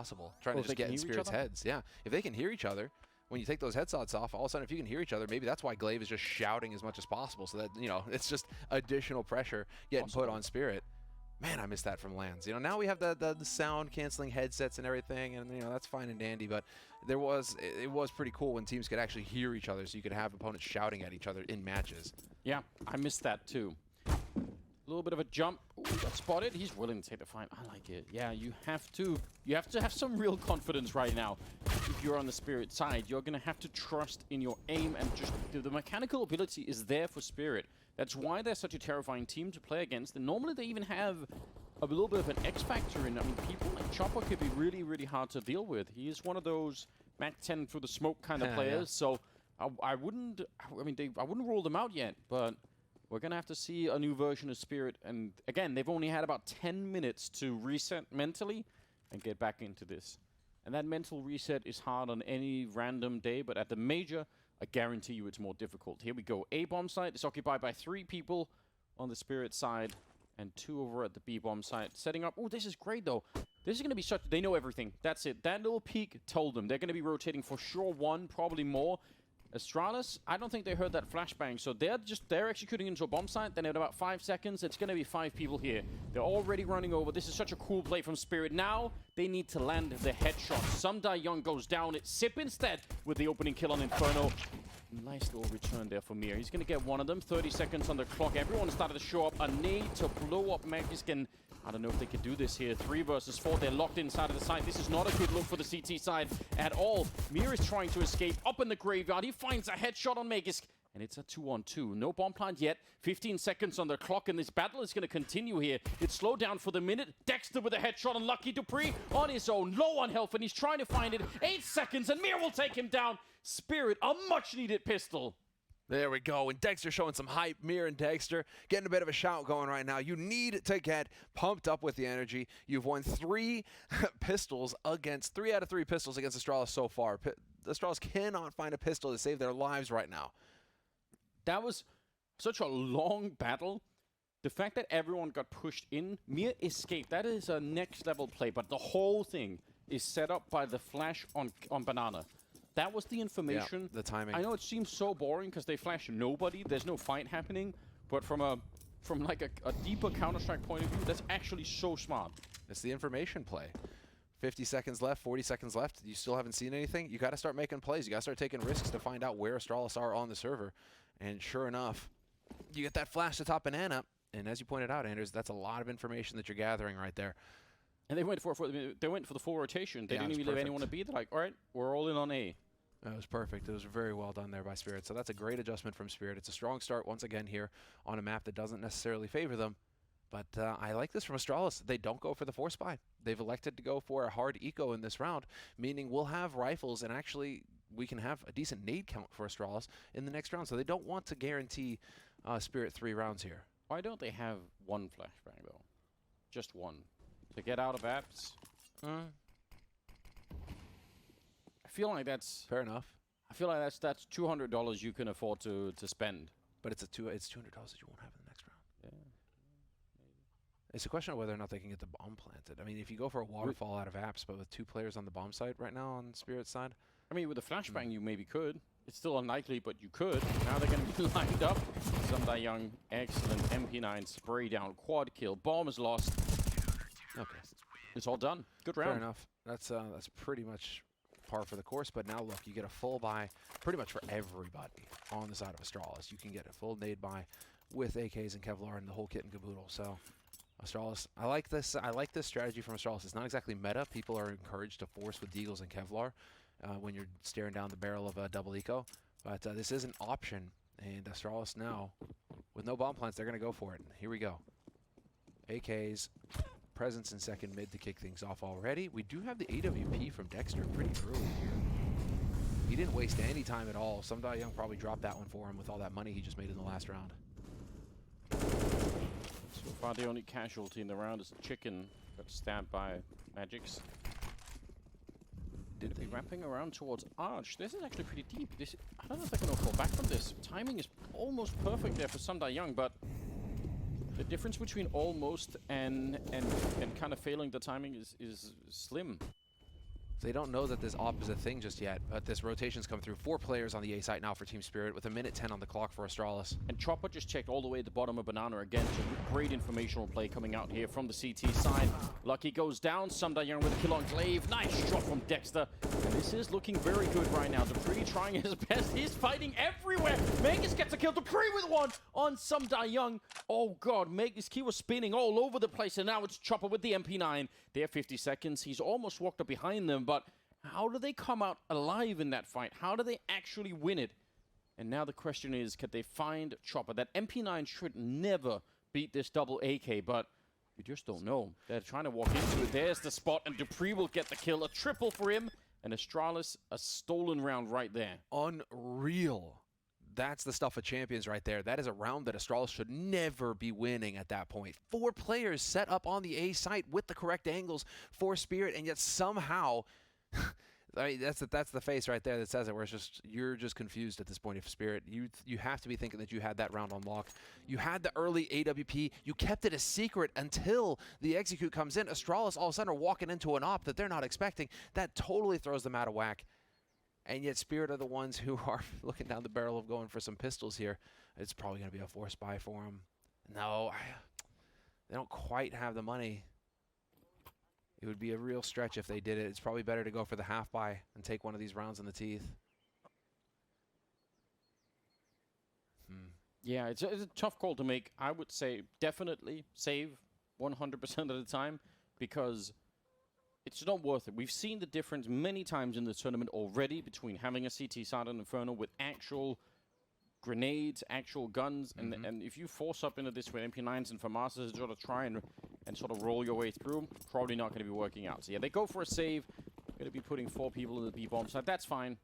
possible, trying to just get in Spirit's heads. Yeah, if they can hear each other, when you take those headsets off, all of a sudden if you can hear each other, maybe that's why Glaive is just shouting as much as possible, so that, you know, it's just additional pressure getting put on Spirit. Man, I missed that from Lands. You know, now we have the sound canceling headsets and everything, and you know that's fine and dandy. But it was pretty cool when teams could actually hear each other, so you could have opponents shouting at each other in matches. Yeah, I missed that too. A little bit of a jump. Ooh, got spotted. He's willing to take the fight. I like it. Yeah, you have to have some real confidence right now. If you're on the Spirit side, you're gonna have to trust in your aim, and just the mechanical ability is there for Spirit. That's why they're such a terrifying team to play against. And normally they even have a little bit of an X factor in. I mean, people like Chopper could be really, really hard to deal with. He is one of those Mac 10 through the smoke kind of players. So I wouldn't rule them out yet, but we're gonna have to see a new version of Spirit. And again, they've only had about 10 minutes to reset mentally and get back into this. And that mental reset is hard on any random day, but at the major, I guarantee you it's more difficult. Here we go. A bomb site is occupied by 3 people on the Spirit side and 2 over at the B bomb site. Setting up. Oh, this is great, though. This is going to be such... They know everything. That's it. That little peek told them. They're going to be rotating for sure 1, probably more. Astralis, I don't think they heard that flashbang, so they're executing into a bomb site. Then in about 5 seconds, it's going to be 5 people here. They're already running over. This is such a cool play from Spirit. Now they need to land the headshot. Some Young goes down. It's Sip instead with the opening kill on Inferno. Nice little return there for Mir. He's going to get one of them. 30 seconds on the clock. Everyone started to show up. A nade to blow up Magiskin. I don't know if they could do this here. 3 versus 4. They're locked inside of the site. This is not a good look for the CT side at all. Mir is trying to escape up in the graveyard. He finds a headshot on Magisk. And it's a 2-on-2. No bomb plant yet. 15 seconds on the clock, and this battle is going to continue here. It's slowed down for the minute. Dexter with a headshot on Lucky Dupree on his own. Low on health, and he's trying to find it. 8 seconds, and Mir will take him down. Spirit, a much-needed pistol. There we go. And Dexter showing some hype. Mir and Dexter getting a bit of a shout going right now. You need to get pumped up with the energy. You've won 3 pistols against 3 out of 3 pistols against Astralis so far. Astralis cannot find a pistol to save their lives right now. That was such a long battle. The fact that everyone got pushed in, Mir escaped. That is a next level play, but the whole thing is set up by the flash on Banana. That was the information. Yeah, the timing. I know it seems so boring because they flash nobody. There's no fight happening, but from like a deeper Counter-Strike point of view, that's actually so smart. It's the information play. 50 seconds left, 40 seconds left. You still haven't seen anything. You got to start making plays. You got to start taking risks to find out where Astralis are on the server. And sure enough, you get that flash to top Banana. And as you pointed out, Anders, that's a lot of information that you're gathering right there. And they went for the full rotation. They didn't even leave anyone to B. They're like, all right, we're all in on A. That was perfect. It was very well done there by Spirit. So that's a great adjustment from Spirit. It's a strong start once again here on a map that doesn't necessarily favor them. But I like this from Astralis. They don't go for the force buy. They've elected to go for a hard eco in this round, meaning we'll have rifles, and actually we can have a decent nade count for Astralis in the next round. So they don't want to guarantee Spirit 3 rounds here. Why don't they have 1 flashbang, though? Just 1. To get out of apps? I feel like that's... Fair enough. I feel like that's $200 you can afford to spend. But it's $200 that you won't have in the next round. Yeah. It's a question of whether or not they can get the bomb planted. I mean, if you go for a waterfall out of apps, but with 2 players on the bomb site right now on Spirit's side. I mean, with a flashbang, you maybe could. It's still unlikely, but you could. Now they're going to be lined up. Some Young, excellent MP9 spray down, quad kill. Bomb is lost. Okay. It's all done. Good round. Fair enough. That's pretty much par for the course. But now look, you get a full buy pretty much for everybody on the side of Astralis. You can get a full nade buy with AKs and Kevlar and the whole kit and caboodle. So Astralis, I like this. I like this strategy from Astralis. It's not exactly meta. People are encouraged to force with Deagles and Kevlar when you're staring down the barrel of a double eco. But this is an option, and Astralis now, with no bomb plants, they're going to go for it. Here we go. AKs, presence in second mid to kick things off already. We do have the AWP from Dexter pretty early here. He didn't waste any time at all. Some Young probably dropped that one for him with all that money he just made in the last round. So far, the only casualty in the round is Chicken. Got stabbed by Magix. Did they wrapping around towards Arch? This is actually pretty deep. I don't know if they're going to fall back from this. Timing is almost perfect there for Some Young, but the difference between almost and kind of failing the timing is slim. They don't know that this op is a thing just yet, but this rotation's come through. 4 players on the A site now for Team Spirit with 1:10 on the clock for Astralis. And Chopper just checked all the way at the bottom of Banana again. So great informational play coming out here from the CT side. Lucky goes down. Young with a kill on Glaive. Nice shot from Dexter. And this is looking very good right now. Dupree trying his best. He's fighting everywhere. Magus gets a kill. Dupree with one on Young. Oh god, Magus key was spinning all over the place. And now it's Chopper with the MP9. They have 50 seconds. He's almost walked up behind them, but how do they come out alive in that fight? How do they actually win it? And now the question is, can they find Chopper? That MP9 should never beat this double AK, but you just don't know. They're trying to walk into it. There's the spot, and Dupree will get the kill. A triple for him, and Astralis, a stolen round right there. Unreal. That's the stuff of champions right there. That is a round that Astralis should never be winning at that point. 4 players set up on the A site with the correct angles for Spirit, and yet somehow, I mean, that's the face right there that says it, where it's just, you're just confused at this point. If Spirit, you have to be thinking that you had that round on lock. You had the early AWP. You kept it a secret until the execute comes in. Astralis all of a sudden are walking into an op that they're not expecting. That totally throws them out of whack. And yet Spirit are the ones who are looking down the barrel of going for some pistols here. It's probably going to be a force buy for them. No, they don't quite have the money. It would be a real stretch if they did it. It's probably better to go for the half buy and take one of these rounds in the teeth. Yeah, it's a tough call to make. I would say definitely save 100% of the time, because it's not worth it. We've seen the difference many times in the tournament already between having a CT side on Inferno with actual grenades, actual guns, and if you force up into this with MP9s and FAMASas to sort of try and sort of roll your way through, probably not going to be working out. So yeah, they go for a save. Going to be putting 4 people in the B-bomb side. That's fine.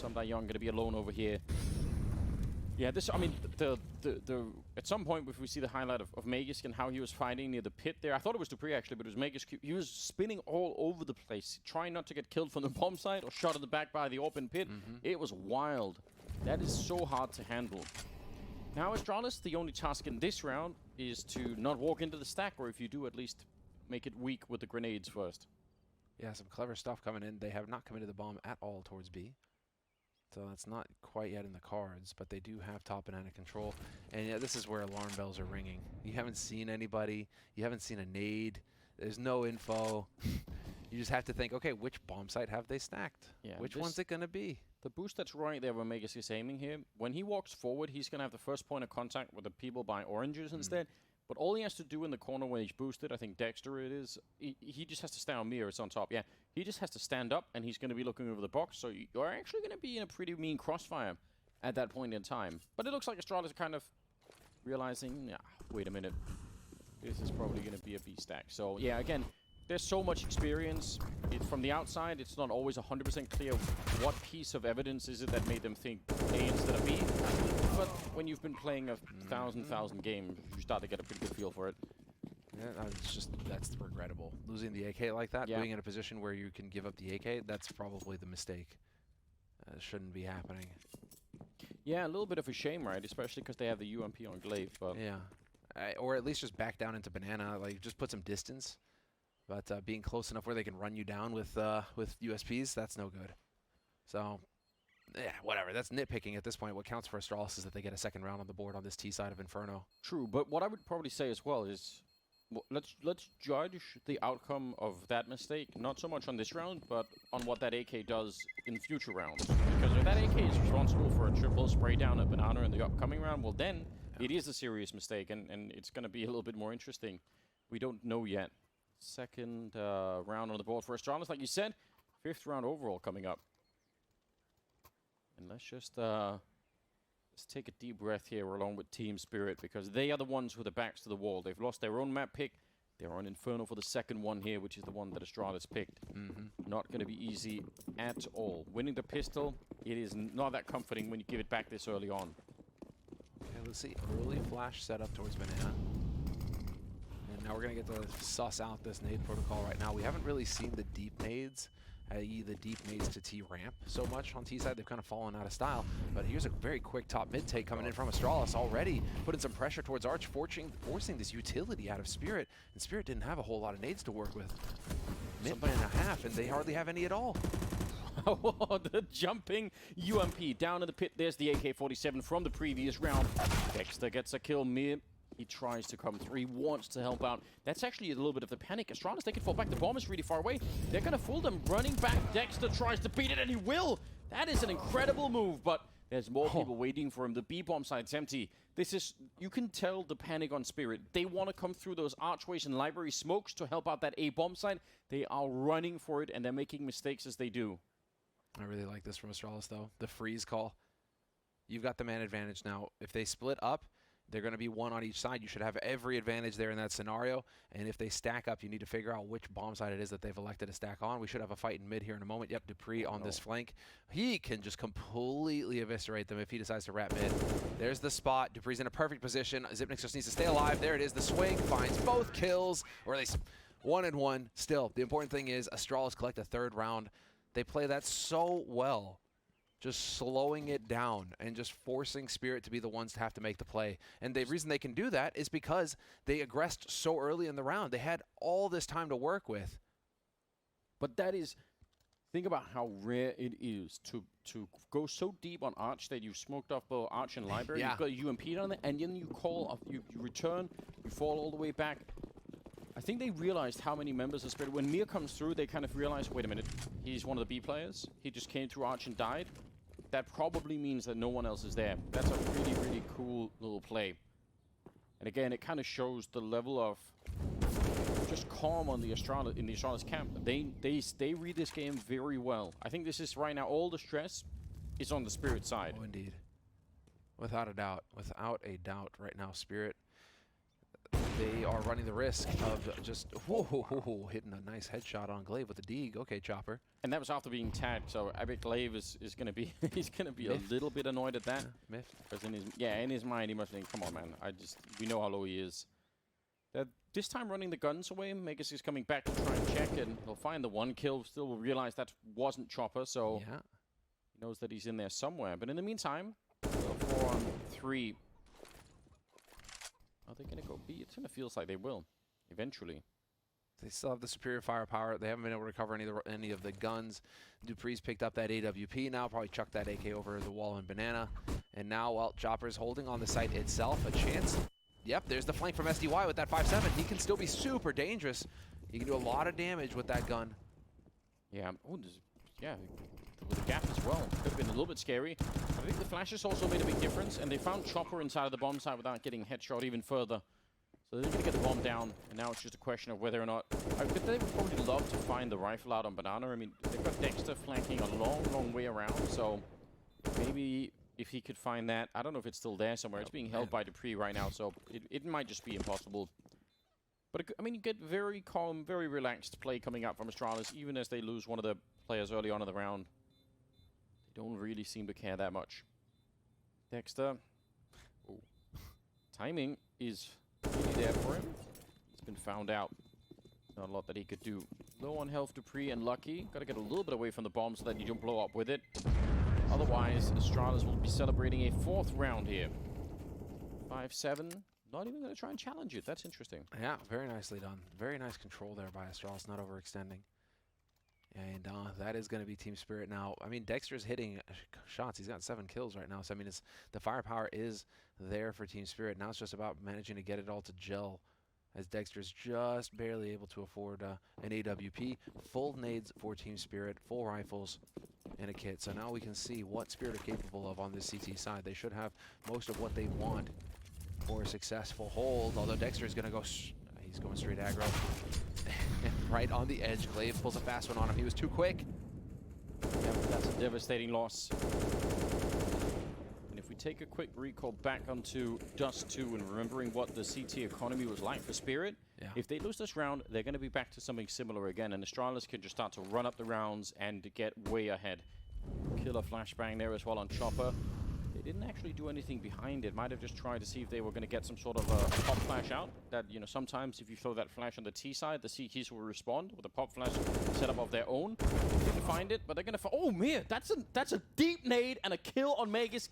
Young going to be alone over here. Yeah, this, I mean, at some point, if we see the highlight of Magus and how he was fighting near the pit there, I thought it was Dupree actually, but it was Magus. He was spinning all over the place, trying not to get killed from the bomb site or shot in the back by the open pit. It was wild. That is so hard to handle. Now, Astralis, the only task in this round is to not walk into the stack, or if you do, at least make it weak with the grenades first. Yeah, some clever stuff coming in. They have not committed the bomb at all towards B. So that's not quite yet in the cards, but they do have top banana control. And yeah, this is where alarm bells are ringing. You haven't seen anybody. You haven't seen a nade. There's no info. You just have to think, okay, which bomb site have they stacked? Yeah, which one's it going to be? The boost that's right there where Magus is aiming here, when he walks forward, he's going to have the first point of contact with the people by oranges instead. But all he has to do in the corner when he's boosted, I think Dexter it is, he just has to stand on me, or it's on top. Yeah, he just has to stand up, and he's going to be looking over the box. So you're actually going to be in a pretty mean crossfire at that point in time. But it looks like Astralis are kind of realizing, yeah, wait a minute, this is probably going to be a B stack. So yeah, again, there's so much experience. From the outside, it's not always 100% clear what piece of evidence is it that made them think A instead of B. But when you've been playing a thousand games, you start to get a pretty good feel for it. Yeah, it's just, that's regrettable. Losing the AK like that, being in a position where you can give up the AK, that's probably the mistake. Shouldn't be happening. Yeah, a little bit of a shame, right? Especially because they have the UMP on Glaive. But yeah, or at least just back down into banana, like just put some distance. But being close enough where they can run you down with USPs, that's no good. So, yeah, whatever. That's nitpicking at this point. What counts for Astralis is that they get a second round on the board on this T side of Inferno. True, but what I would probably say as well is, let's judge the outcome of that mistake, not so much on this round, but on what that AK does in future rounds. Because if that AK is responsible for a triple spray down at banana in the upcoming round, well then, it is a serious mistake, and it's going to be a little bit more interesting. We don't know yet. Second round on the board for Astralis, like you said. 5th round overall coming up. And let's just let's take a deep breath here along with Team Spirit, because they are the ones with their backs to the wall. They've lost their own map pick. They're on Inferno for the second one here, which is the one that Astralis picked. Not going to be easy at all. Winning the pistol, it is not that comforting when you give it back this early on. Okay, let's see. Early flash setup towards banana. Now we're going to get to suss out this nade protocol right now. We haven't really seen the deep nades, i.e. the deep nades to T-ramp so much on T-side. They've kind of fallen out of style. But here's a very quick top mid take coming in from Astralis already, putting some pressure towards Arch, forcing this utility out of Spirit. And Spirit didn't have a whole lot of nades to work with. minute and a half, and they hardly have any at all. The jumping UMP down in the pit. There's the AK-47 from the previous round. Dexter gets a kill. Mir, he tries to come through. He wants to help out. That's actually a little bit of the panic. Astralis, they can fall back. The bomb is really far away. They're going to fool them. Running back, Dexter tries to beat it, and he will. That is an incredible move, but there's more people waiting for him. The B-bomb side's empty. This is, you can tell the panic on Spirit. They want to come through those archways and library smokes to help out that A-bomb side. They are running for it, and they're making mistakes as they do. I really like this from Astralis, though. The freeze call. You've got the man advantage now. If they split up, they're going to be one on each side. You should have every advantage there in that scenario. And if they stack up, you need to figure out which bomb side it is that they've elected to stack on. We should have a fight in mid here in a moment. Yep, Dupree on this flank. He can just completely eviscerate them if he decides to wrap mid. There's the spot. Dupree's in a perfect position. Xyp9x just needs to stay alive. There it is. The swing finds both kills, or at least 1 and 1. Still, the important thing is Astralis collect a third round. They play that so well, just slowing it down and just forcing Spirit to be the ones to have to make the play. And the reason they can do that is because they aggressed so early in the round. They had all this time to work with. But that is, think about how rare it is to go so deep on Arch that you've smoked off both Arch and Library. Yeah. You've got a UMP on there, and then you call, you return, you fall all the way back. I think they realized how many members of Spirit. When Mir comes through, they kind of realize, wait a minute, he's one of the B players. He just came through Arch and died. That probably means that no one else is there. That's a really, really cool little play. And again, it kind of shows the level of just calm on the Astralis, in the Astralis camp. They read this game very well. I think this is right now, all the stress is on the Spirit side. Oh, indeed. Without a doubt. Without a doubt right now, Spirit, they are running the risk of just hitting a nice headshot on Glaive with the Deeg. Okay, Chopper. And that was after being tagged, so I bet Glaive is going to be he's going to be a little bit annoyed at that. Yeah, miffed. Because in his mind he must think, come on, man, we know how low he is. This time running the guns away, Megas is coming back to try and check, and he'll find the one kill. Still will realize that wasn't Chopper, so yeah, he knows that he's in there somewhere. But in the meantime, 4 on 3. Are they going to go B? It kind of feels like they will, eventually. they still have the superior firepower. They haven't been able to recover any of the guns. Dupree's picked up that AWP now, probably chucked that AK over the wall in Banana. And now, well, Chopper's holding on the site itself. A chance. Yep, there's the flank from SDY with that 5.7. He can still be super dangerous. He can do a lot of damage with that gun. Yeah, yeah, with the gap as well. Could have been a little bit scary. I think the flashes also made a big difference, and they found Chopper inside of the bomb site without getting headshot even further. So they're going to get the bomb down, and now it's just a question of whether or not... they would probably love to find the rifle out on Banana. I mean, they've got Dexter flanking a long, long way around, so maybe if he could find that... I don't know if it's still there somewhere. It's being held by Dupree right now, so it might just be impossible. But, I mean, you get very calm, very relaxed play coming out from Astralis, even as they lose one of the players early on in the round. They don't really seem to care that much. Dexter. Oh. Timing is really there for him. It's been found out. Not a lot that he could do. Low on health, Dupree and Lucky. Got to get a little bit away from the bomb so that you don't blow up with it. Otherwise, Astralis will be celebrating a 4th round here. 5-7. Not even going to try and challenge it. That's interesting. Yeah, very nicely done. Very nice control there by Astralis, not overextending. And that is going to be Team Spirit now. I mean, Dexter's hitting shots. He's got 7 kills right now. So, I mean, the firepower is there for Team Spirit. Now it's just about managing to get it all to gel, as Dexter's just barely able to afford an AWP. Full nades for Team Spirit, full rifles, and a kit. So now we can see what Spirit are capable of on this CT side. They should have most of what they want for a successful hold, although Dexter is going to go... He's going straight aggro. Right on the edge. Glaive pulls a fast one on him. He was too quick. Yep, that's a devastating loss. And if we take a quick recall back onto Dust 2 and remembering what the CT economy was like for Spirit, if they lose this round, they're going to be back to something similar again, and Astralis can just start to run up the rounds and get way ahead. Killer flashbang there as well on Chopper. They didn't actually do anything behind it. Might have just tried to see if they were going to get some sort of a pop flash out. That, you know, sometimes if you throw that flash on the T side, the C keys will respond with a pop flash setup of their own. Didn't find it, but they're going to... Oh, man, that's a deep nade and a kill on Magus.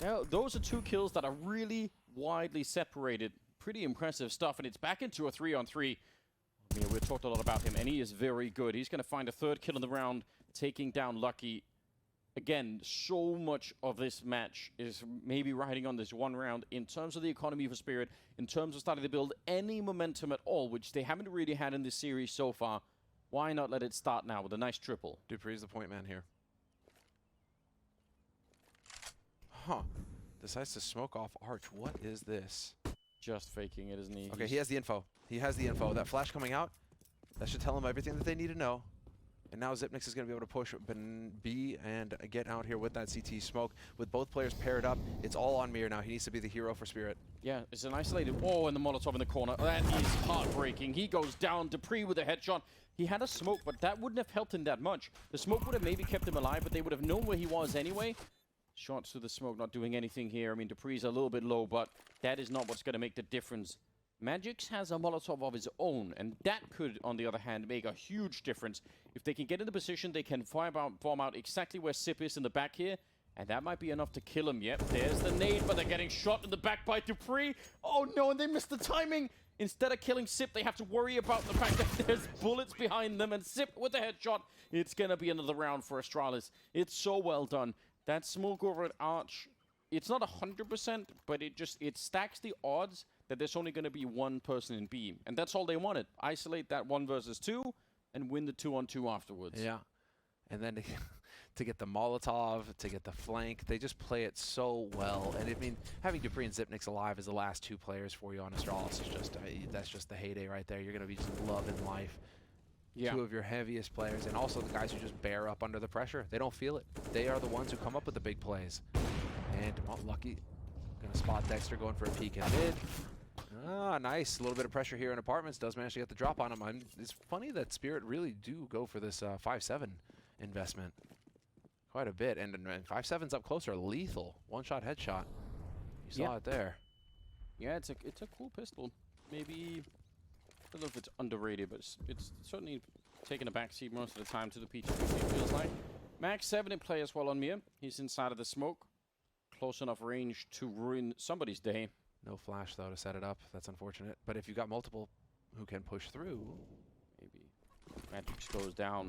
Now, those are 2 kills that are really widely separated. Pretty impressive stuff, and it's back into a 3-on-3. I mean, we've talked a lot about him, and he is very good. He's going to find a third kill in the round, taking down Lucky. Again, so much of this match is maybe riding on this one round in terms of the economy for Spirit, in terms of starting to build any momentum at all, which they haven't really had in this series so far. Why not let it start now with a nice triple? Dupree's the point man here. Huh. Decides to smoke off Arch. What is this? Just faking it, isn't he? Okay, he has the info. He has the info. That flash coming out, that should tell him everything that they need to know. And now Xyp9x is going to be able to push B and get out here with that CT smoke. With both players paired up, it's all on Mir now. He needs to be the hero for Spirit. Yeah, it's an isolated... Oh, and the Molotov in the corner. That is heartbreaking. He goes down. Dupree with a headshot. He had a smoke, but that wouldn't have helped him that much. The smoke would have maybe kept him alive, but they would have known where he was anyway. Shots through the smoke not doing anything here. I mean, Dupree's a little bit low, but that is not what's going to make the difference. Magix has a Molotov of his own, and that could, on the other hand, make a huge difference. If they can get in the position, they can bomb out exactly where Sip is in the back here, and that might be enough to kill him. Yep, there's the nade, but they're getting shot in the back by Dupree. Oh no, and they missed the timing. Instead of killing Sip, they have to worry about the fact that there's bullets behind them, and Sip with the headshot. It's going to be another round for Astralis. It's so well done. That smoke over at Arch, it's not 100%, but it stacks the odds that there's only going to be one person in B. And that's all they wanted. Isolate that 1 versus 2 and win the 2-on-2 afterwards. Yeah. And then to get the Molotov, to get the flank, they just play it so well. And I mean, having Dupree and Xyp9x alive as the last 2 players for you on Astralis is just, that's just the heyday right there. You're going to be just loving life. Yeah. 2 of your heaviest players, and also the guys who just bear up under the pressure. They don't feel it. They are the ones who come up with the big plays. And Lucky going to spot Dexter going for a peek in mid. Ah, nice. A little bit of pressure here in Apartments. Does manage to get the drop on him. It's funny that Spirit really do go for this 5-7 investment. Quite a bit. And 5-7's up closer. Lethal. One-shot headshot. You saw it there. Yeah, it's a cool pistol. Maybe... I don't know if it's underrated, but it's certainly taking a backseat most of the time to the PGL, it feels like. Max 7 in play as well on Mir. He's inside of the smoke. Close enough range to ruin somebody's day. No flash, though, to set it up. That's unfortunate. But if you've got multiple who can push through... Maybe. Magix goes down.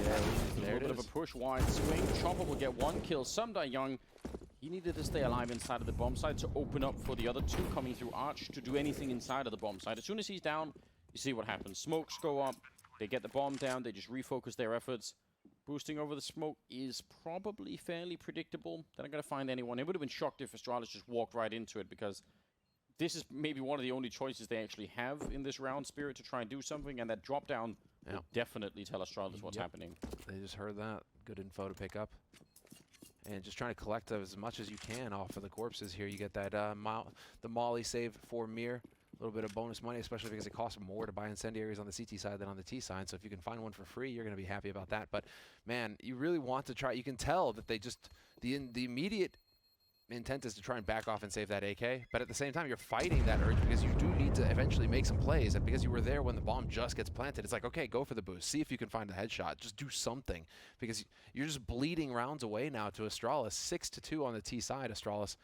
Yeah, a little bit of a push, wide swing. Chopper will get 1 kill. Sumda Young, he needed to stay alive inside of the bomb site to open up for the other 2 coming through Arch to do anything inside of the bomb site. As soon as he's down, you see what happens. Smokes go up. They get the bomb down. They just refocus their efforts. Boosting over the smoke is probably fairly predictable. They're not going to find anyone. It would have been shocked if Astralis just walked right into it, because this is maybe one of the only choices they actually have in this round, Spirit, to try and do something, and that drop down will definitely tell Astralis what's happening. They just heard that. Good info to pick up. And just trying to collect as much as you can off of the corpses here. You get that the Molly save for Mir. A little bit of bonus money, especially because it costs more to buy incendiaries on the CT side than on the T side. So if you can find one for free, you're going to be happy about that. But, man, you really want to try. You can tell that they just, the immediate intent is to try and back off and save that AK. But at the same time, you're fighting that urge because you do need to eventually make some plays. And because you were there when the bomb just gets planted, it's like, okay, go for the boost. See if you can find a headshot. Just do something. Because you're just bleeding rounds away now to Astralis. 6-2 on the T side, Astralis.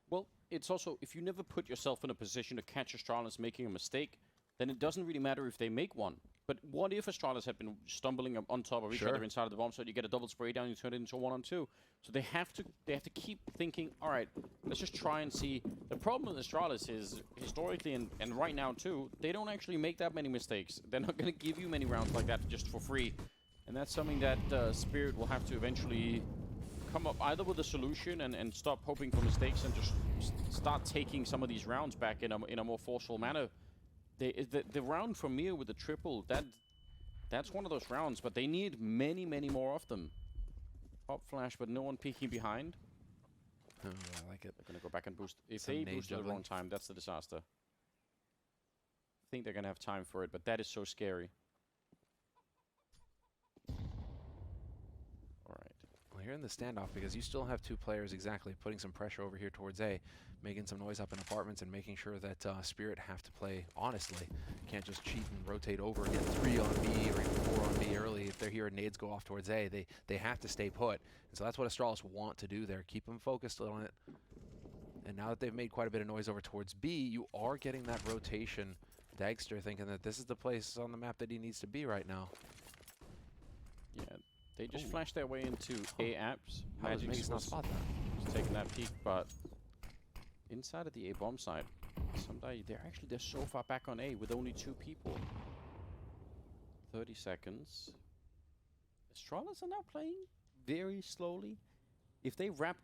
Well, it's also, if you never put yourself in a position to catch Astralis making a mistake, then it doesn't really matter if they make one. But what if Astralis had been stumbling on top of each other inside of the bomb site? You get a double spray down, you turn it into a 1-on-2. So they have to keep thinking, all right, let's just try and see. The problem with Astralis is, historically and right now too, they don't actually make that many mistakes. They're not going to give you many rounds like that just for free. And that's something that Spirit will have to eventually come up either with a solution and stop hoping for mistakes and just start taking some of these rounds back in a more forceful manner. The round from Mir with the triple, that's one of those rounds, but they need many, many more of them. Pop flash, but no one peeking behind. Oh, I like it. They're going to go back and boost. If they boost at the wrong time, that's the disaster. I think they're going to have time for it, but that is so scary. Here in the standoff, because you still have 2 players exactly putting some pressure over here towards A, making some noise up in Apartments and making sure that Spirit have to play honestly. Can't just cheat and rotate over and get 3 on B or even 4 on B early. If they're here and nades go off towards A, they have to stay put. And so that's what Astralis want to do there. Keep them focused on it. And now that they've made quite a bit of noise over towards B, you are getting that rotation Dagster thinking that this is the place on the map that he needs to be right now. Yeah, they just Ooh. flashed their way into A apps. How does Magic's Magic's not spot that? was taking that peek, but inside of the A bomb side, they're so far back on A with only 2 people. 30 seconds. Astralis are now playing very slowly. If they wrap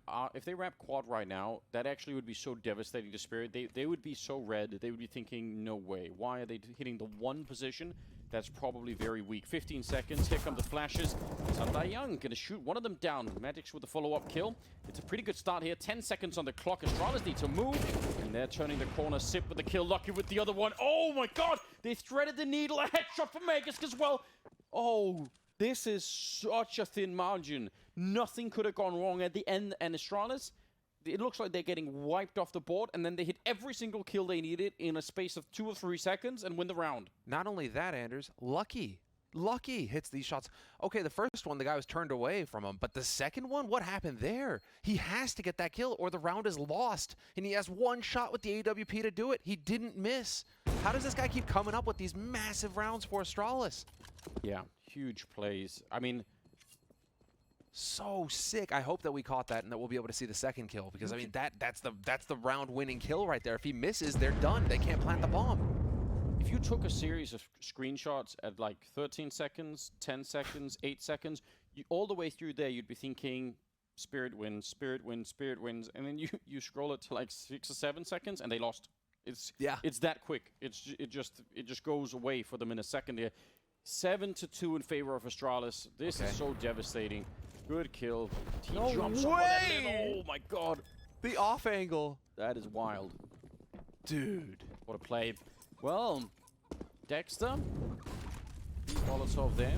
quad right now, that actually would be so devastating to Spirit. They would be so red. They would be thinking, no way. Why are they hitting the one position that's probably very weak? 15 seconds. Here come the flashes. Sandai Young gonna shoot one of them down. Magic's with the follow-up kill. It's a pretty good start here. 10 seconds on the clock. Astralis need to move, and they're turning the corner. Sip with the kill. Lucky with the other one. Oh my God! They threaded the needle. A headshot for Magic as well. Oh. This is such a thin margin. Nothing could have gone wrong at the end. And Astralis, it looks like they're getting wiped off the board, and then they hit every single kill they needed in a space of 2 or 3 seconds and win the round. Not only that, Anders, Lucky hits these shots. Okay, the first one, the guy was turned away from him, but the second one, what happened there? He has to get that kill or the round is lost, and he has one shot with the AWP to do it. He didn't miss. How does this guy keep coming up with these massive rounds for Astralis? Yeah, huge plays. I mean, so sick. I hope that we caught that and that we'll be able to see the second kill, because I mean that's the round-winning kill right there. If he misses, they're done. They can't plant the bomb. if you took a series of screenshots at like 13 seconds, 10 seconds, 8 seconds, all the way through there, you'd be thinking Spirit wins, Spirit wins, Spirit wins, and then you scroll it to like 6 or 7 seconds and they lost. It's that quick. It just goes away for them in a second here. 7-2 in favor of Astralis. This is so devastating. Good kill. He jumps up on that little, oh my God. The off angle. That is wild. Dude. What a play. Well, Dexter. Molotov there.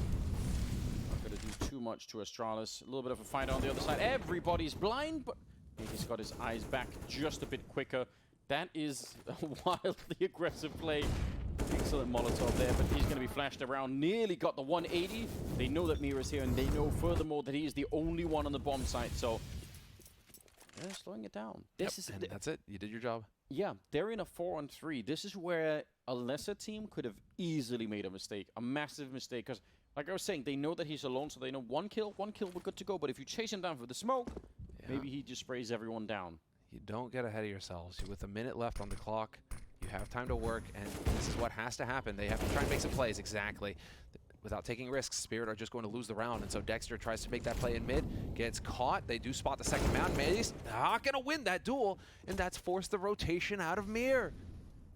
Not going to do too much to Astralis. A little bit of a fight on the other side. Everybody's blind, but he's got his eyes back just a bit quicker. That is a wildly aggressive play. Excellent Molotov there, but he's going to be flashed around. Nearly got the 180. They know that Mira's here, and they know furthermore that he is the only one on the bomb site, so they're slowing it down. And that's it. You did your job. Yeah, they're in a 4-on-3. This is where a lesser team could have easily made a mistake, a massive mistake, because like I was saying, they know that he's alone, so they know one kill, we're good to go. But if you chase him down for the smoke, maybe he just sprays everyone down. You don't get ahead of yourselves. With a minute left on the clock, you have time to work, and this is what has to happen. They have to try and make some plays, exactly. Without taking risks, Spirit are just going to lose the round, and so Dexter tries to make that play in mid, gets caught. They do spot the second mountain. He's not going to win that duel, and that's forced the rotation out of Mir.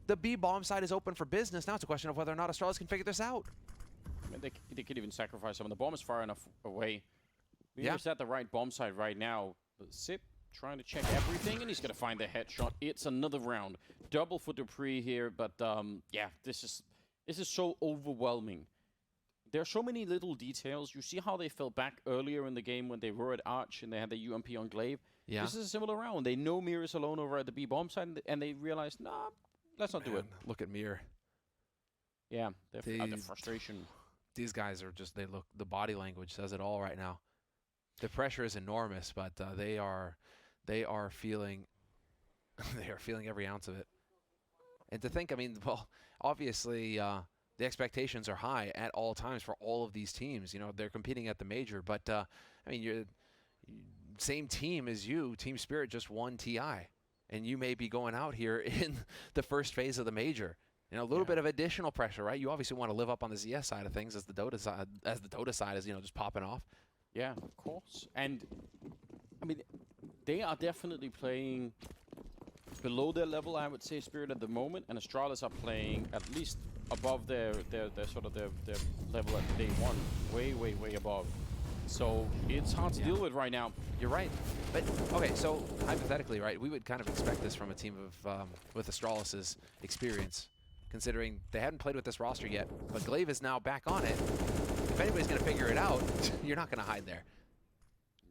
The B bomb side is open for business. Now it's a question of whether or not Astralis can figure this out. I mean, they could even sacrifice some. The bomb is far enough away. Mir's at the right bomb side right now. But Sip trying to check everything, and he's going to find the headshot. It's another round. Double for Dupree here, but yeah, this is so overwhelming. There are so many little details. You see how they fell back earlier in the game when they were at Arch and they had the UMP on Glaive. Yeah. This is a similar round. They know Mir is alone over at the B bomb side, and they realize, nah, let's not do it. Look at Mir. Yeah, the frustration. These guys are just, the body language says it all right now. The pressure is enormous, but they are feeling every ounce of it. And to think, I mean, well, obviously the expectations are high at all times for all of these teams. You know, they're competing at the major, but I mean, you're same team as you. Team Spirit just won TI, and you may be going out here in the first phase of the major. You know, a little bit of additional pressure, right? You obviously want to live up on the ZS side of things as the Dota side is, you know, just popping off. Yeah, of course. And I mean, they are definitely playing below their level, I would say, Spirit at the moment, and Astralis are playing at least above their level at day one, way above. So it's hard to deal with right now. You're right. But okay, so hypothetically, right, we would kind of expect this from a team of with Astralis's experience, considering they hadn't played with this roster yet, but Glaive is now back on it. If anybody's going to figure it out, you're not going to hide there.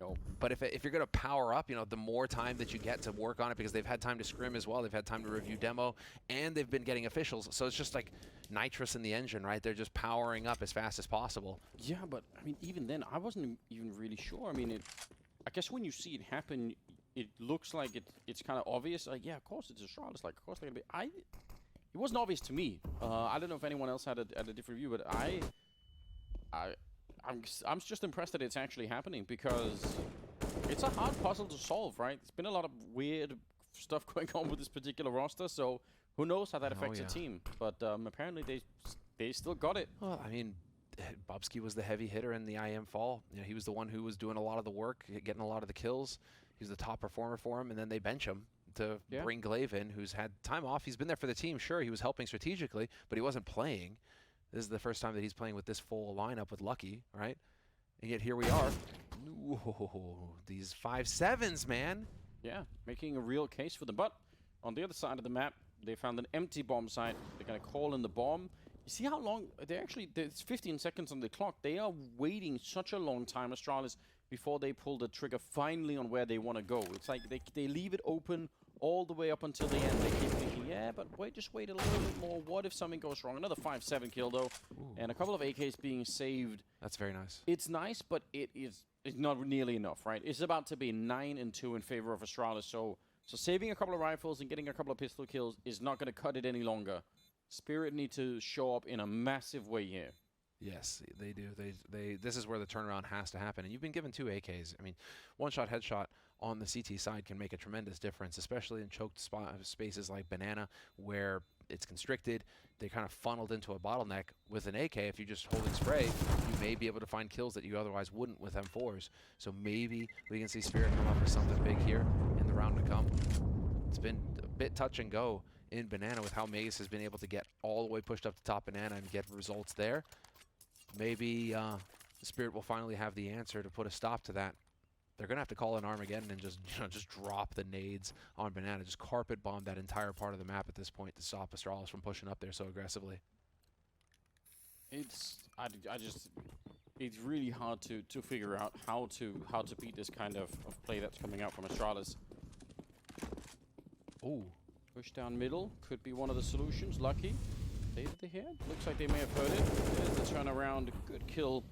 No. But if you're going to power up, you know, the more time that you get to work on it, because they've had time to scrim as well, they've had time to review demo, and they've been getting officials. So it's just like nitrous in the engine, right? They're just powering up as fast as possible. Yeah, but I mean, even then, I wasn't even really sure. I mean, I guess when you see it happen, it looks like it's kind of obvious. Like, yeah, of course it's Astralis. Like, of course they're going to be. it wasn't obvious to me. I don't know if anyone else had a different view, but I'm just impressed that it's actually happening, because it's a hard puzzle to solve, right? There's been a lot of weird stuff going on with this particular roster, so who knows how that affects a team. But apparently they still got it. Well, I mean, Bubsky was the heavy hitter in the IM fall. You know, he was the one who was doing a lot of the work, getting a lot of the kills. He was the top performer for him, and then they bench him to bring Glaive in, who's had time off. He's been there for the team. Sure, he was helping strategically, but he wasn't playing. This is the first time that he's playing with this full lineup with Lucky, right? And yet here we are. Ooh, these 5-7s, man. Yeah, making a real case for them. But on the other side of the map, they found an empty bomb site. They're going to call in the bomb. You see how long there's 15 seconds on the clock. They are waiting such a long time, Astralis, before they pull the trigger finally on where they want to go. It's like they leave it open all the way up until the end. They keep thinking, yeah, but just wait a little bit more. What if something goes wrong? Another 5-7 kill, though. Ooh. And a couple of AKs being saved. That's very nice. It's nice, but it's not nearly enough, right? It's about to be 9-2 in favor of Astralis. So saving a couple of rifles and getting a couple of pistol kills is not going to cut it any longer. Spirit need to show up in a massive way here. Yes, they do. This is where the turnaround has to happen. And you've been given 2 AKs. I mean, one-shot headshot on the CT side can make a tremendous difference, especially in choked spaces like Banana, where it's constricted. They kind of funneled into a bottleneck. With an AK, if you're just holding spray, you may be able to find kills that you otherwise wouldn't with M4s. So maybe we can see Spirit come up with something big here in the round to come. It's been a bit touch and go in Banana with how Magus has been able to get all the way pushed up to top Banana and get results there. Maybe Spirit will finally have the answer to put a stop to that. They're going to have to call in Armageddon and just drop the nades on Banana. Just carpet bomb that entire part of the map at this point to stop Astralis from pushing up there so aggressively. It's really hard to figure out how to beat this kind of play that's coming out from Astralis. Ooh. Push down middle could be one of the solutions. Lucky. Did they hear? Looks like they may have heard it. There's the turnaround. Good kill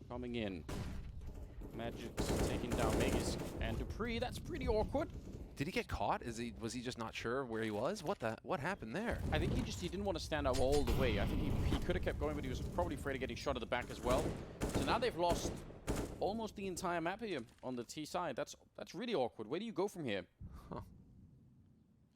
coming in. Magic's taking down Magus and Dupree. That's pretty awkward. Did he get caught? Was he just not sure where he was? What happened there? I think he didn't want to stand up all the way. I think he could have kept going, but he was probably afraid of getting shot at the back as well. So now they've lost almost the entire map here on the T side. That's really awkward. Where do you go from here? Huh.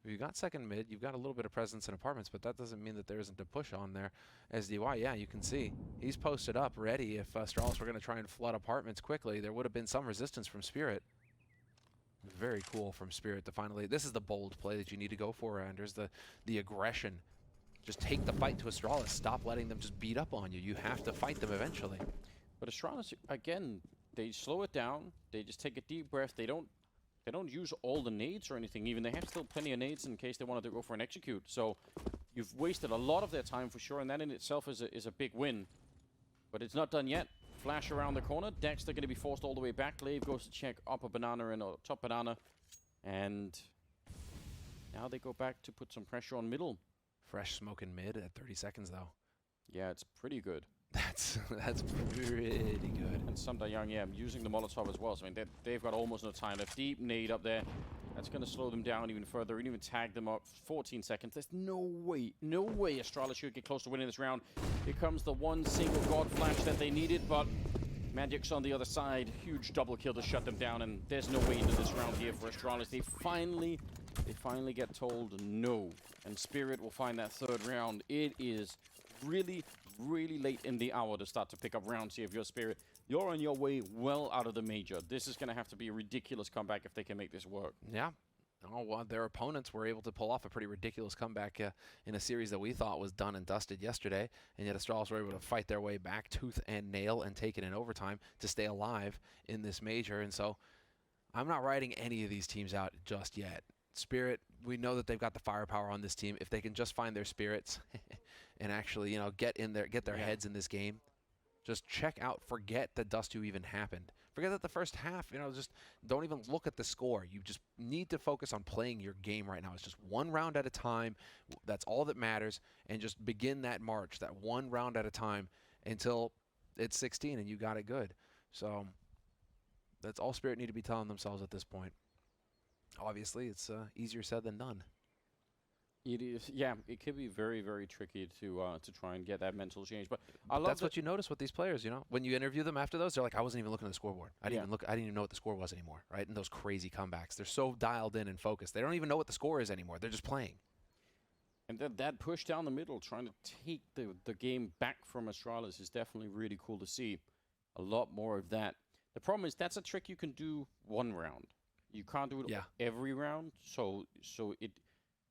You got second mid, you've got a little bit of presence in apartments, but that doesn't mean that there isn't a push on there. SDY, yeah, you can see. He's posted up, ready. If Astralis were going to try and flood apartments quickly, there would have been some resistance from Spirit. Very cool from Spirit to finally... This is the bold play that you need to go for, Anders. The aggression. Just take the fight to Astralis. Stop letting them just beat up on you. You have to fight them eventually. But Astralis, again, they slow it down. They just take a deep breath. They don't use all the nades or anything even. They have still plenty of nades in case they wanted to go for an execute. So you've wasted a lot of their time for sure, and that in itself is a big win. But it's not done yet. Flash around the corner. Dexter going to be forced all the way back. Glaive goes to check upper Banana and top Banana. And now they go back to put some pressure on middle. Fresh smoke in mid at 30 seconds, though. Yeah, it's pretty good. That's pretty good. And Sumda Young, yeah, using the Molotov as well. So I mean, they've got almost no time left. Deep nade up there. That's going to slow them down even further and even tag them up. 14 seconds. There's no way Astralis should get close to winning this round. Here comes the one single god flash that they needed, but Magic's on the other side. Huge double kill to shut them down, and there's no way into this round here for Astralis. They finally get told no. And Spirit will find that third round. It is really late in the hour to start to pick up rounds here if you're Spirit. You're on your way well out of the major. This is going to have to be a ridiculous comeback if they can make this work. Yeah. Oh, well, their opponents were able to pull off a pretty ridiculous comeback in a series that we thought was done and dusted yesterday, and yet Astralis were able to fight their way back tooth and nail and take it in overtime to stay alive in this major. And so I'm not writing any of these teams out just yet. Spirit, we know that they've got the firepower on this team. If they can just find their spirits and actually, get in there, get their heads in this game, just check out, forget that Dust 2 even happened. Forget that the first half, just don't even look at the score. You just need to focus on playing your game right now. It's just one round at a time. That's all that matters. And just begin that march, that one round at a time until it's 16 and you got it good. So that's all Spirit need to be telling themselves at this point. Obviously, it's easier said than done. It is, yeah. It could be very, very tricky to try and get that mental change. But I love That's what you notice with these players, you know? When you interview them after those, they're like, I wasn't even looking at the scoreboard. I didn't even look. I didn't even know what the score was anymore, right? And those crazy comebacks. They're so dialed in and focused. They don't even know what the score is anymore. They're just playing. And that push down the middle, trying to take the game back from Astralis is definitely really cool to see. A lot more of that. The problem is that's a trick you can do one round. You can't do it every round, so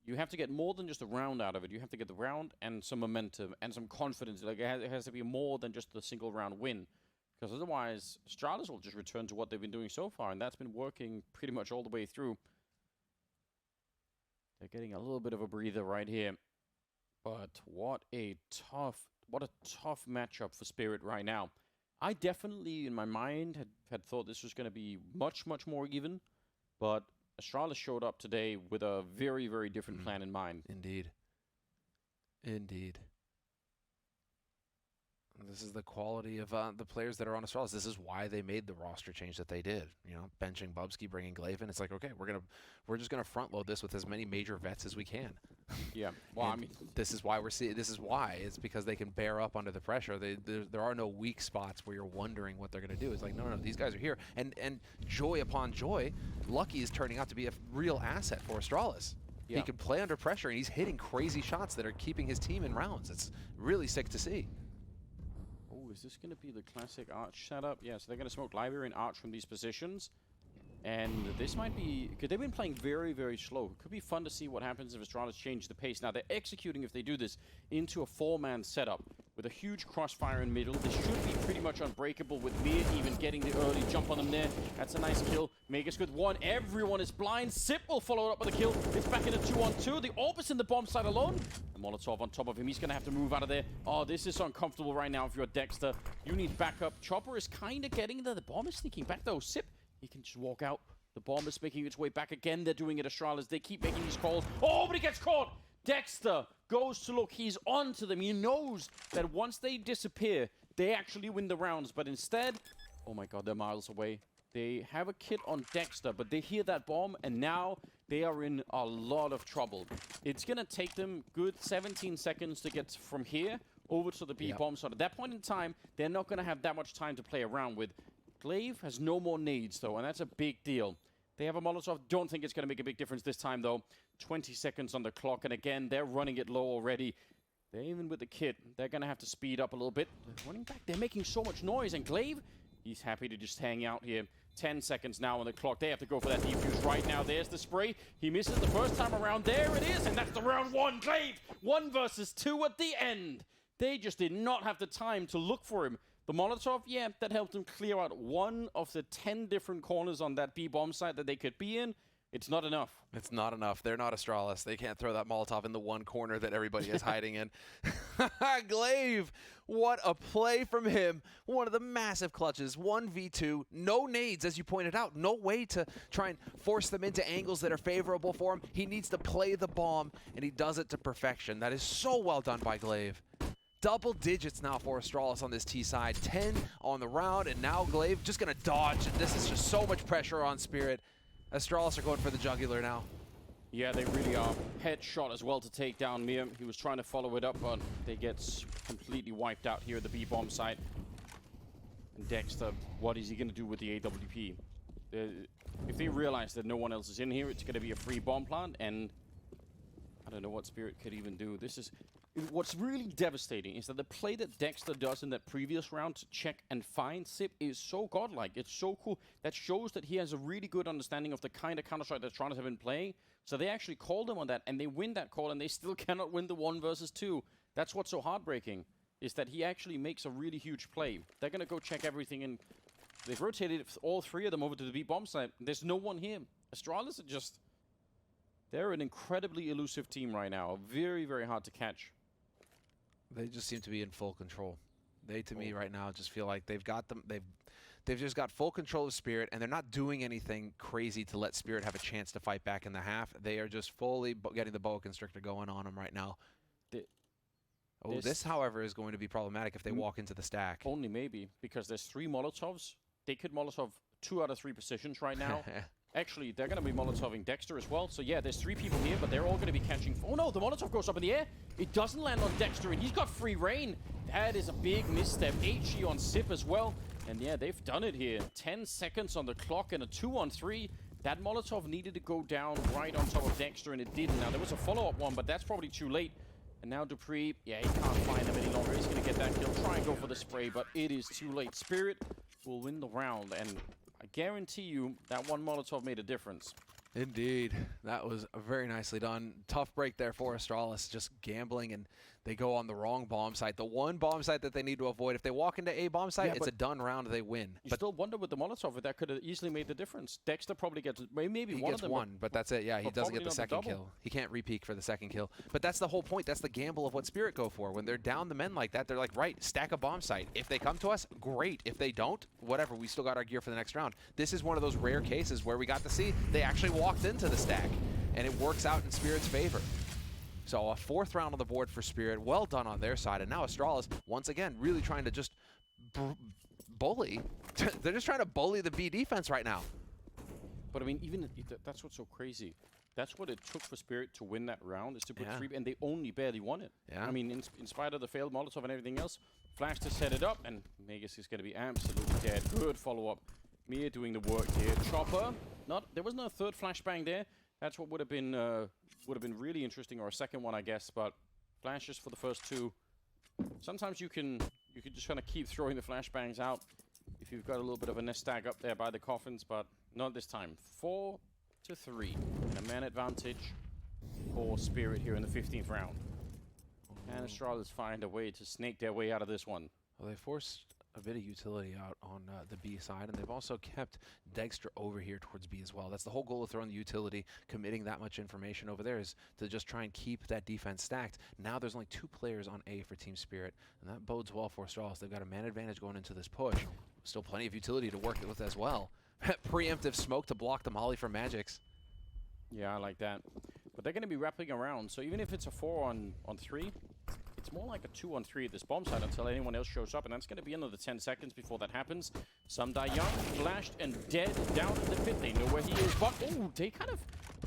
you have to get more than just a round out of it. You have to get the round and some momentum and some confidence. Like it has to be more than just the single round win, because otherwise Astralis will just return to what they've been doing so far, and that's been working pretty much all the way through. They're getting a little bit of a breather right here, but what a tough matchup for Spirit right now. I definitely, in my mind, had thought this was going to be much more even, but Astralis showed up today with a very, very different plan in mind. Indeed. Indeed. This is the quality of the players that are on Astralis. This is why they made the roster change that they did. You know, benching Bubsky, bringing Glaive in. It's like, okay, we're just gonna front load this with as many major vets as we can. Yeah. Well, I mean, this is why we're seeing. This is why it's because they can bear up under the pressure. There are no weak spots where you're wondering what they're gonna do. It's like, no, these guys are here. And joy upon joy, Lucky is turning out to be a real asset for Astralis. Yeah. He can play under pressure, and he's hitting crazy shots that are keeping his team in rounds. It's really sick to see. Is this going to be the classic Arch setup? Yeah, so they're going to smoke Library and Arch from these positions. And this might be, because they've been playing very, very slow. It could be fun to see what happens if Astralis change the pace. Now, they're executing, if they do this, into a 4-man setup with a huge crossfire in middle. This should be pretty much unbreakable with Mir even getting the early jump on them there. That's a nice kill. Magus with one. Everyone is blind. Sip will follow it up with a kill. It's back in a 2-on-2. The Orbis in the bomb side alone. The Molotov on top of him. He's going to have to move out of there. Oh, this is uncomfortable right now if you're Dexter. You need backup. Chopper is kind of getting there. The bomb is sneaking back, though. Sip, he can just walk out. The bomb is making its way back again. They're doing it, Astralis. They keep making these calls. Oh, but he gets caught. Dexter goes to look. He's on to them. He knows that once they disappear, they actually win the rounds. But instead, oh my god, they're miles away. They have a kit on Dexter, but they hear that bomb, and now they are in a lot of trouble. It's going to take them good 17 seconds to get from here over to the B bomb. So at that point in time, they're not going to have that much time to play around with. Glaive has no more nades, though, and that's a big deal. They have a Molotov. Don't think it's going to make a big difference this time, though. 20 seconds on the clock, and again, they're running it low already. They're even with the kit. They're going to have to speed up a little bit. They're running back. They're making so much noise, and Glaive, he's happy to just hang out here. 10 seconds now on the clock. They have to go for that defuse right now. There's the spray. He misses the first time around. There it is, and that's the round one. Glaive, 1 versus 2 at the end. They just did not have the time to look for him. The Molotov, yeah, that helped them clear out 1 of the 10 different corners on that B-bomb site that they could be in. It's not enough. It's not enough. They're not Astralis. They can't throw that Molotov in the one corner that everybody is hiding in. Glaive, what a play from him. One of the massive clutches. 1v2. No nades, as you pointed out. No way to try and force them into angles that are favorable for him. He needs to play the bomb, and he does it to perfection. That is so well done by Glaive. Double digits now for Astralis on this T side. 10 on the round, and now Glaive just going to dodge. And this is just so much pressure on Spirit. Astralis are going for the jugular now. Yeah, they really are. Headshot as well to take down Mir. He was trying to follow it up, but they get completely wiped out here at the B-bomb site. And Dexter, what is he going to do with the AWP? If they realize that no one else is in here, it's going to be a free bomb plant, and I don't know what Spirit could even do. This is... What's really devastating is that the play that Dexter does in that previous round to check and find Sip is so godlike. It's so cool. That shows that he has a really good understanding of the kind of Counter-Strike that Astralis have been playing. So they actually called him on that, and they win that call, and they still cannot win the 1 versus 2. That's what's so heartbreaking, is that he actually makes a really huge play. They're going to go check everything, and they've rotated all 3 of them over to the B-bomb site. There's no one here. Astralis are just... They're an incredibly elusive team right now. Very, very hard to catch. They just seem to be in full control. They, to me, right now, just feel like they've got them. They've just got full control of Spirit, and they're not doing anything crazy to let Spirit have a chance to fight back in the half. They are just fully getting the boa constrictor going on them right now. This, however, is going to be problematic if they walk into the stack. Only maybe, because there's 3 Molotovs. They could Molotov 2 out of 3 positions right now. Actually, they're going to be Molotoving Dexter as well. So yeah, there's 3 people here, but they're all going to be catching... Oh no, the Molotov goes up in the air. It doesn't land on Dexter, and he's got free reign. That is a big misstep. HE on Sip as well. And yeah, they've done it here. 10 seconds on the clock and a 2-on-3. That Molotov needed to go down right on top of Dexter, and it didn't. Now, there was a follow-up one, but that's probably too late. And now Dupree, yeah, he can't find him any longer. He's going to get that kill, try and go for the spray, but it is too late. Spirit will win the round, and I guarantee you that one Molotov made a difference. Indeed. That was very nicely done. Tough break there for Astralis, just gambling, and they go on the wrong bomb site. The one bomb site that they need to avoid. If they walk into a bomb site, it's a done round, they win. You still wonder with the Molotov if that could have easily made the difference. Dexter probably gets, maybe he one gets of them. one, but that's it. Yeah, he doesn't get the second kill. He can't repeak for the second kill. But that's the whole point. That's the gamble of what Spirit go for. When they're down the men like that, they're like, right, stack a bomb site. If they come to us, great. If they don't, whatever. We still got our gear for the next round. This is one of those rare cases where we got to see they actually walked into the stack, and it works out in Spirit's favor. So a 4th round on the board for Spirit. Well done on their side. And now Astralis, once again, really trying to just bully. They're just trying to bully the B defense right now. But I mean, even that's what's so crazy. That's what it took for Spirit to win that round, is to put 3, and they only barely won it. Yeah. I mean, in spite of the failed Molotov and everything else, Flash to set it up, and Magus is going to be absolutely dead. Good follow-up. Mia doing the work here. Chopper, there was no 3rd flashbang there. That's what would have been really interesting, or a second one, I guess. But flashes for the first 2. Sometimes you can just kind of keep throwing the flashbangs out if you've got a little bit of a nest tag up there by the coffins, but not this time. 4-3, and a man advantage for Spirit here in the 15th round. And Astralis find a way to snake their way out of this one. Well, they forced a bit of utility out on the B side, and they've also kept Dexter over here towards B as well. That's the whole goal of throwing the utility, committing that much information over there, is to just try and keep that defense stacked. Now there's only 2 players on A for Team Spirit, and that bodes well for Astralis. They've got a man advantage going into this push. Still plenty of utility to work with as well. Preemptive smoke to block the molly from Magix. Yeah, I like that. But they're going to be wrapping around, so even if it's a 4-on-3, it's more like a 2-on-3 at this bomb site until anyone else shows up, and that's going to be another 10 seconds before that happens. Some die young, flashed, and dead down in the pit. They know where he is, but oh, they kind of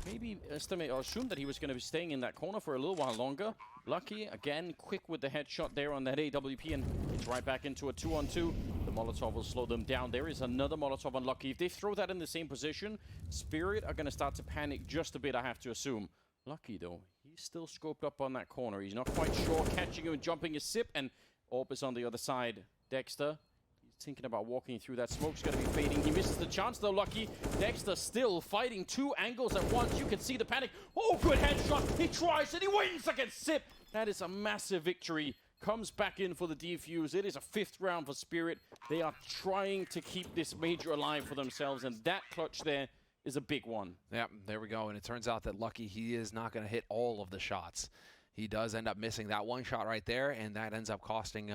maybe estimate or assume that he was going to be staying in that corner for a little while longer. Lucky, again, quick with the headshot there on that AWP, and it's right back into a 2-on-2. The Molotov will slow them down. There is another Molotov on Lucky. If they throw that in the same position, Spirit are going to start to panic just a bit, I have to assume. Lucky, though, he's still scoped up on that corner. He's not quite sure. Catching him and jumping his Sip, and Orb is on the other side. Dexter, he's thinking about walking through that. Smoke's going to be fading. He misses the chance, though, Lucky. Dexter still fighting 2 angles at once. You can see the panic. Oh, good headshot. He tries, and he wins against Sip. That is a massive victory. Comes back in for the defuse. It is a 5th round for Spirit. They are trying to keep this major alive for themselves, and that clutch there is a big one. Yeah, there we go. And it turns out that Lucky, he is not going to hit all of the shots. He does end up missing that one shot right there, and that ends up costing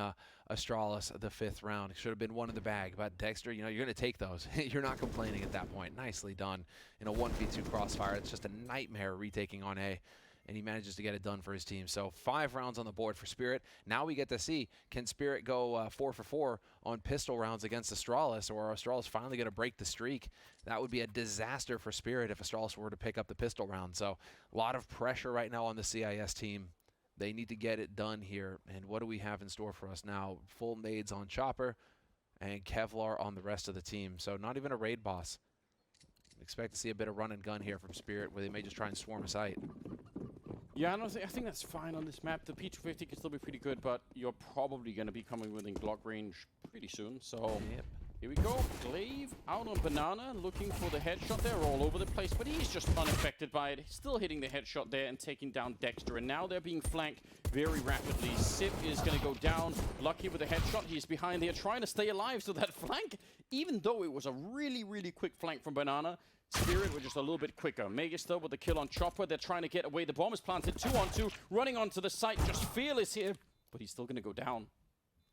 Astralis the 5th round. It should have been one in the bag, but Dexter, you know, you're going to take those. You're not complaining at that point. Nicely done in a 1v2 crossfire. It's just a nightmare retaking on A, and he manages to get it done for his team. So 5 rounds on the board for Spirit. Now we get to see, can Spirit go 4 for 4 on pistol rounds against Astralis, or are Astralis finally going to break the streak? That would be a disaster for Spirit if Astralis were to pick up the pistol round. So a lot of pressure right now on the CIS team. They need to get it done here. And what do we have in store for us now? Full nades on Chopper and Kevlar on the rest of the team. So not even a raid boss. Expect to see a bit of run and gun here from Spirit, where they may just try and swarm a site. Yeah, I think that's fine on this map. The P250 can still be pretty good, but you're probably going to be coming within Glock range pretty soon. So Yep. Here we go. Glaive out on Banana, looking for the headshot. They're all over the place, but he's just unaffected by it. He's still hitting the headshot there and taking down Dexter, and now they're being flanked very rapidly. Sip is going to go down. Lucky with the headshot. He's behind there trying to stay alive, so that flank, even though it was a really, really quick flank from Banana, Spirit were just a little bit quicker. Magus, though, with the kill on Chopper. They're trying to get away. The bomb is planted 2-on-2, running onto the site. Just fearless here, but he's still going to go down.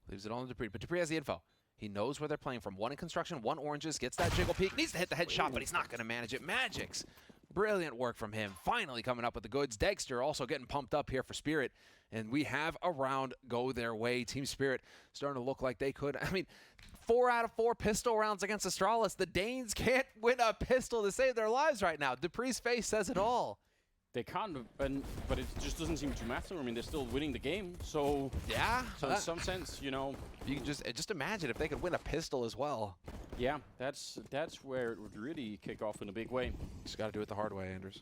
Leaves it all to Dupree, but Dupree has the info. He knows where they're playing from. One in construction, one oranges, gets that jiggle peek, needs to hit the headshot, but he's not going to manage it. Magix, brilliant work from him. Finally coming up with the goods. Dexter also getting pumped up here for Spirit, and we have a round go their way. Team Spirit starting to look like they could. I mean, 4 out of 4 pistol rounds against Astralis. The Danes can't win a pistol to save their lives right now. Dupree's face says it all. They can't, but it just doesn't seem to matter. I mean, they're still winning the game, so yeah. So in some sense, you know, you can just imagine if they could win a pistol as well. Yeah, that's where it would really kick off in a big way. Just got to do it the hard way, Anders.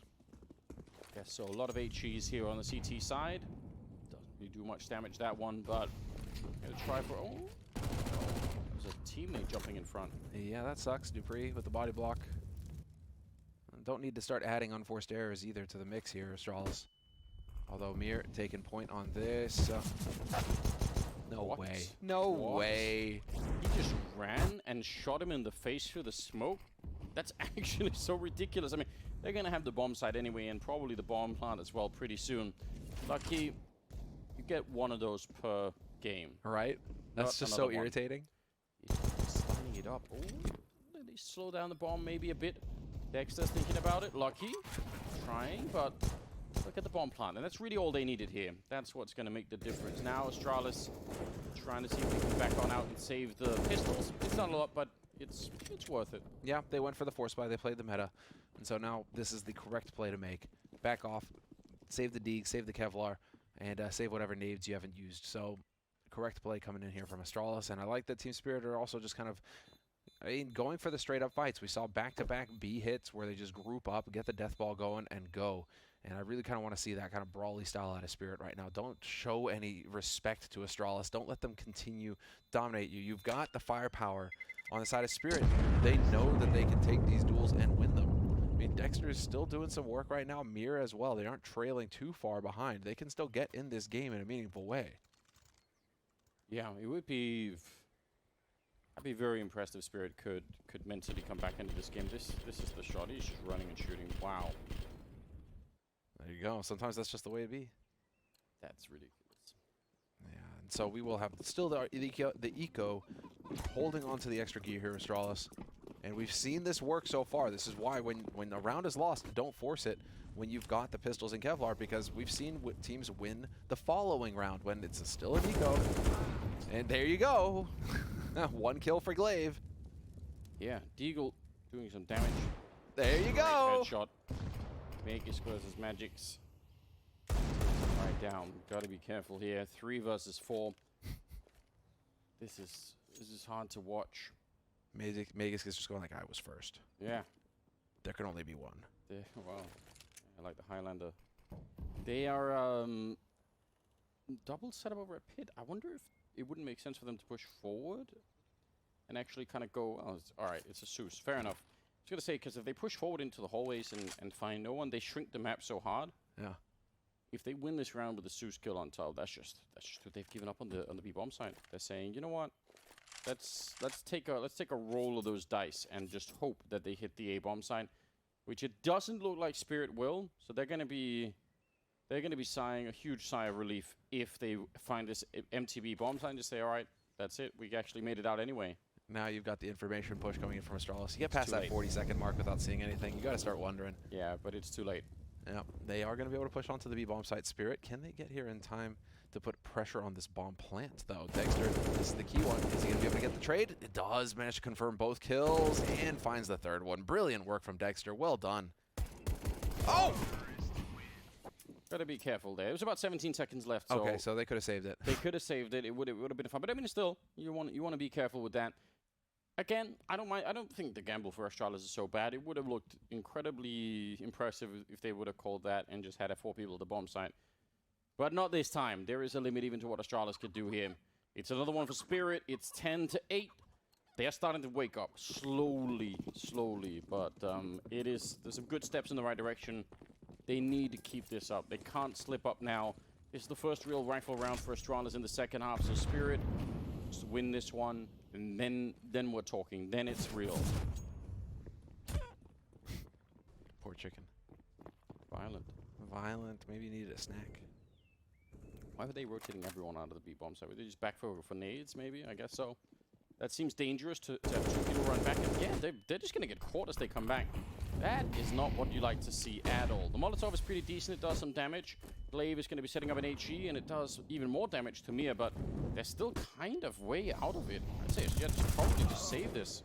Yeah, so a lot of HEs here on the CT side. Doesn't really do much damage that one, but gonna try for there's a teammate jumping in front. Yeah, that sucks. Dupree with the body block. Don't need to start adding unforced errors either to the mix here, Astralis. Although Mir taking point on this. No way. No way. He just ran and shot him in the face through the smoke. That's actually so ridiculous. I mean, they're going to have the bomb site anyway, and probably the bomb plant as well pretty soon. Lucky, you get one of those per game. Right? That's just so irritating. He's sliding it up. Oh, they slow down the bomb maybe a bit. Dexter's thinking about it. Lucky, trying, but look at the bomb plant. And that's really all they needed here. That's what's going to make the difference. Now Astralis trying to see if they can back on out and save the pistols. It's not a lot, but it's worth it. Yeah, they went for the force buy. They played the meta. And so now this is the correct play to make. Back off, save the Deeg, save the Kevlar, and save whatever nades you haven't used. So correct play coming in here from Astralis. And I like that Team Spirit are also just kind of going for the straight-up fights. We saw back-to-back B hits where they just group up, get the death ball going, and go. And I really kind of want to see that kind of brawly style out of Spirit right now. Don't show any respect to Astralis. Don't let them continue dominate you. You've got the firepower on the side of Spirit. They know that they can take these duels and win them. I mean, Dexter is still doing some work right now. Mir as well. They aren't trailing too far behind. They can still get in this game in a meaningful way. Yeah, it would be... I'd be very impressed if Spirit could mentally come back into this game. This is the shot. He's just running and shooting. Wow. There you go. Sometimes that's just the way it be. That's ridiculous. Yeah, and so we will have still the eco holding on to the extra gear here, Astralis. And we've seen this work so far. This is why when a round is lost, don't force it when you've got the pistols and Kevlar, because we've seen teams win the following round when it's still an eco. And there you go. 1 kill for Glaive. Yeah, Deagle doing some damage. There you go. Headshot. Magus versus Magix. Right down. Got to be careful here. 3 versus 4. This is hard to watch. Magus is just going like I was first. Yeah. There can only be one. Wow. I like the Highlander. They are double setup over a pit. I wonder if it wouldn't make sense for them to push forward and actually kind of go, all right, it's a Zeus. Fair enough. I was going to say, because if they push forward into the hallways and find no one, they shrink the map so hard. Yeah. If they win this round with the Zeus kill on top, that's just what they've given up on the B-bomb side. They're saying, you know what? Let's take a roll of those dice and just hope that they hit the A-bomb side, which it doesn't look like Spirit will. So they're going to be sighing a huge sigh of relief if they find this MTB bomb side and just say, all right, that's it. We actually made it out anyway. Now you've got the information push coming in from Astralis. You get past that 40-second mark without seeing anything. You got to start wondering. Yeah, but it's too late. Yeah, they are going to be able to push onto the B-bomb site. Spirit, can they get here in time to put pressure on this bomb plant, though? Dexter, this is the key one. Is he going to be able to get the trade? It does manage to confirm both kills and finds the third one. Brilliant work from Dexter. Well done. Oh! Got to be careful there. It was about 17 seconds left. So okay, so they could have saved it. They could have saved it. It would have been fun. But I mean, still, you want to be careful with that. Again, I don't mind. I don't think the gamble for Astralis is so bad. It would have looked incredibly impressive if they would have called that and just had 4 people at the bomb site. But not this time. There is a limit even to what Astralis could do here. It's another one for Spirit. It's 10-8. They are starting to wake up slowly, but there's some good steps in the right direction. They need to keep this up. They can't slip up now. This is the first real rifle round for Astralis in the second half. So Spirit, just win this one, and then we're talking. Then it's real. Poor chicken. Violent. Maybe you needed a snack. Why were they rotating everyone out of the B-bomb side? Were they just back for nades, maybe? I guess so. That seems dangerous to have 2 people run back. And yeah, they're just going to get caught as they come back. That is not what you like to see at all. The Molotov is pretty decent. It does some damage. Glaive is going to be setting up an HE, and it does even more damage to Mia, but they're still kind of way out of it. I'd say SG should probably just save this.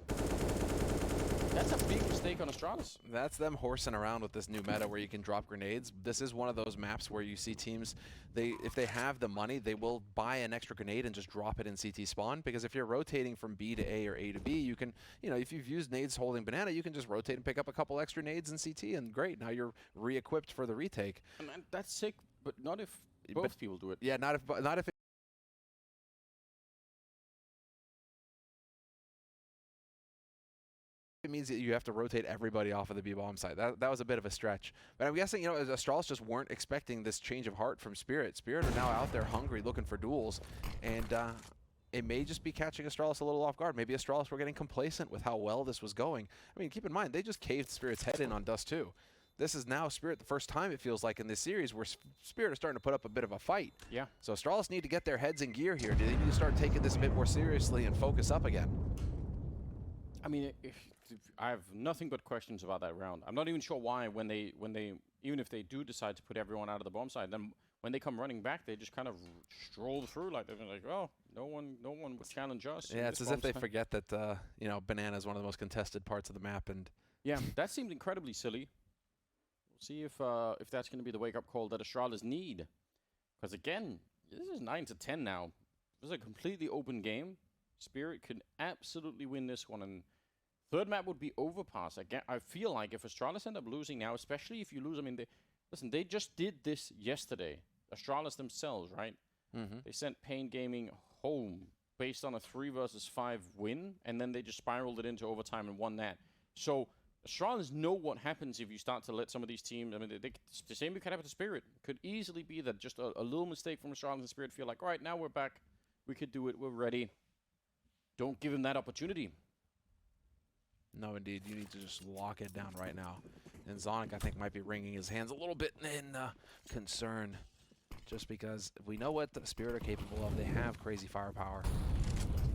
That's a big mistake on Astralis. That's them horsing around with this new meta where you can drop grenades. This is one of those maps where you see teams, if they have the money, they will buy an extra grenade and just drop it in CT spawn, because if you're rotating from B to A or A to B, you can, if you've used nades holding banana, you can just rotate and pick up a couple extra nades in CT, and great, now you're re-equipped for the retake. And that's sick, but not if both people do it. Yeah, not if it means that you have to rotate everybody off of the B-bomb site. That was a bit of a stretch. But I'm guessing, Astralis just weren't expecting this change of heart from Spirit. Spirit are now out there hungry, looking for duels, and it may just be catching Astralis a little off guard. Maybe Astralis were getting complacent with how well this was going. I mean, keep in mind, they just caved Spirit's head in on Dust 2. This is now Spirit the first time, it feels like, in this series where Spirit are starting to put up a bit of a fight. Yeah. So Astralis need to get their heads in gear here. Do they need to start taking this a bit more seriously and focus up again? I mean, I have nothing but questions about that round. I'm not even sure why even if they do decide to put everyone out of the bomb side, then when they come running back, they just kind of stroll through like they're like, oh, no one would challenge us. Yeah, it's as if they forget that banana is one of the most contested parts of the map, and yeah, that seemed incredibly silly. We'll see if that's going to be the wake up call that Astralis need, because again, this is 9-10 now. This is a completely open game. Spirit could absolutely win this one, and third map would be Overpass. Again, I feel like if Astralis end up losing now, especially if you lose, I mean, they just did this yesterday. Astralis themselves, right? Mm-hmm. They sent Pain Gaming home based on a 3 versus 5 win, and then they just spiraled it into overtime and won that. So Astralis know what happens if you start to let some of these teams, I mean, the same could happen to Spirit. Could easily be that just a little mistake from Astralis and Spirit feel like, all right, now we're back. We could do it. We're ready. Don't give him that opportunity. No, indeed. You need to just lock it down right now. And Zonic, I think, might be wringing his hands a little bit in concern. Just because we know what the Spirit are capable of. They have crazy firepower.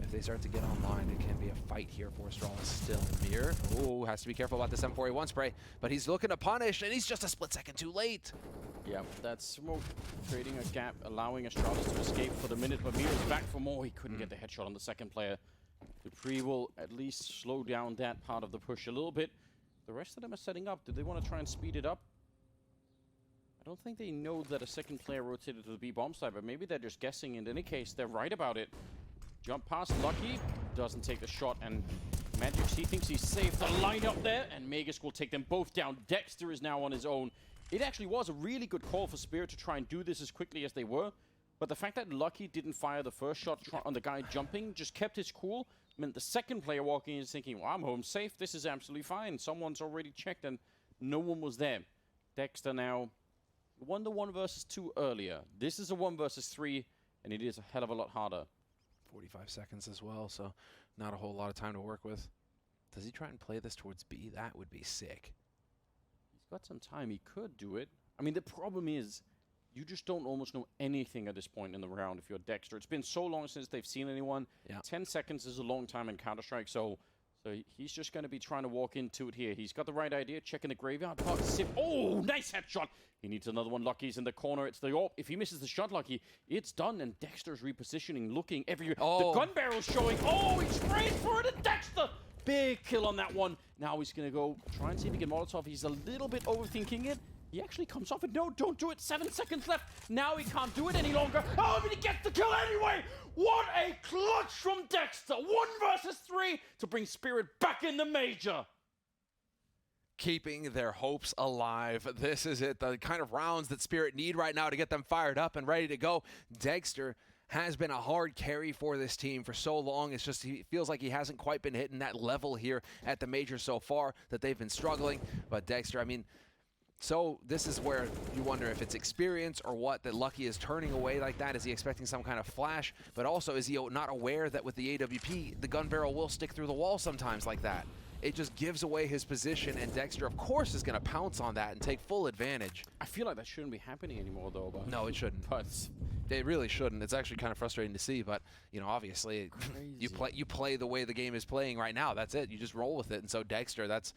If they start to get online, it can be a fight here for Astralis still. Mir, oh, has to be careful about this M4A1 spray. But he's looking to punish, and he's just a split second too late. Yeah, that's Smoke creating a gap, allowing Astralis to escape for the minute, but Mir's back for more. He couldn't get the headshot on the second player. Dupree will at least slow down that part of the push a little bit. The rest of them are setting up. Do they want to try and speed it up? I don't think they know that a second player rotated to the B-bomb side, but maybe they're just guessing. In any case, they're right about it. Jump past Lucky, doesn't take the shot, and Magix, he thinks he's safe to line up there, and Magus will take them both down. Dexter is now on his own. It actually was a really good call for Spirit to try and do this as quickly as they were, but the fact that Lucky didn't fire the first shot on the guy jumping, just kept his cool, meant the second player walking in is thinking, well, I'm home safe, this is absolutely fine. Someone's already checked, and no one was there. Dexter now, 1-1 versus 2 earlier. This is a 1 versus 3, and it is a hell of a lot harder. 45 seconds as well, so not a whole lot of time to work with. Does he try and play this towards B? That would be sick. He's got some time. He could do it. I mean, the problem is you just don't almost know anything at this point in the round if you're Dexter. It's been so long since they've seen anyone. Yeah. 10 seconds is a long time in Counter-Strike, so he's just going to be trying to walk into it here. He's got the right idea, checking the graveyard. Oh, nice headshot. He needs another one. Lucky's in the corner. It's the AWP. If he misses the shot, Lucky, it's done. And Dexter's repositioning, looking everywhere. Oh. The gun barrel's showing. Oh, he sprays for it, and Dexter! Big kill on that one. Now he's going to go try and see if he can Molotov. He's a little bit overthinking it. He actually comes off it. No, don't do it. 7 seconds left. Now he can't do it any longer. Oh, but he gets the kill anyway. What a clutch from Dexter. 1 versus 3 to bring Spirit back in the major. Keeping their hopes alive. This is it. The kind of rounds that Spirit need right now to get them fired up and ready to go. Dexter has been a hard carry for this team for so long. It's just he feels like he hasn't quite been hitting that level here at the major so far, that they've been struggling. But Dexter, I mean, so this is where you wonder if it's experience or what, that Lucky is turning away like that. Is he expecting some kind of flash? But also, is he not aware that with the AWP, the gun barrel will stick through the wall sometimes like that? It just gives away his position, and Dexter, of course, is going to pounce on that and take full advantage. I feel like that shouldn't be happening anymore, though. But no, it shouldn't. But it really shouldn't. It's actually kind of frustrating to see, but you know, obviously, you play the way the game is playing right now. That's it. You just roll with it. And so Dexter, that's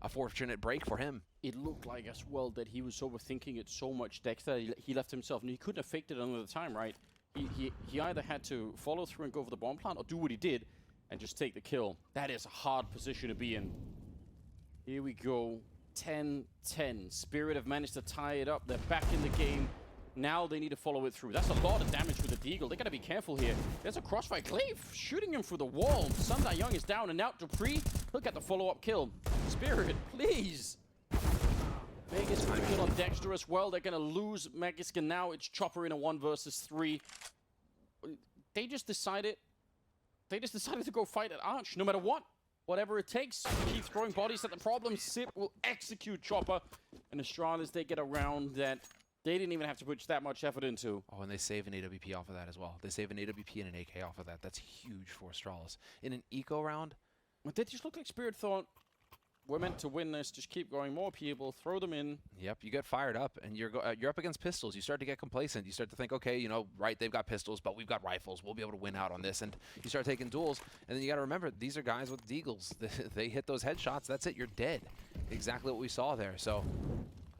a fortunate break for him. It looked like as well that he was overthinking it so much, Dexter. He left himself, and he couldn't have faked it another time, right? He either had to follow through and go for the bomb plant, or do what he did and just take the kill. That is a hard position to be in. Here we go, 10-10. Spirit have managed to tie it up. They're back in the game. Now they need to follow it through. That's a lot of damage with the Deagle. They gotta be careful here. There's a crossfire. Glaive shooting him through the wall. Sunday Young is down and out. Dupree, look at the follow-up kill. Spirit, please. Vegas with a kill on Dexter as well. They're gonna lose Magiskin now. It's Chopper in a 1 versus 3. They just decided to go fight at Arch, no matter what. Whatever it takes. Keep throwing bodies at the problem. Zip will execute Chopper. And Astralis, they get around that. They didn't even have to put that much effort into. Oh, and they save an AWP off of that as well. They save an AWP and an AK off of that. That's huge for Astralis. In an eco round, But they just look like Spirit thought, we're meant to win this. Just keep going. More people, throw them in. yep, you get fired up, and you're up against pistols. You start to get complacent. You start to think, okay, you know, right, they've got pistols, but we've got rifles. We'll be able to win out on this. And you start taking duels, and then you got to remember, these are guys with deagles. They hit those headshots. That's it. You're dead. Exactly what we saw there. So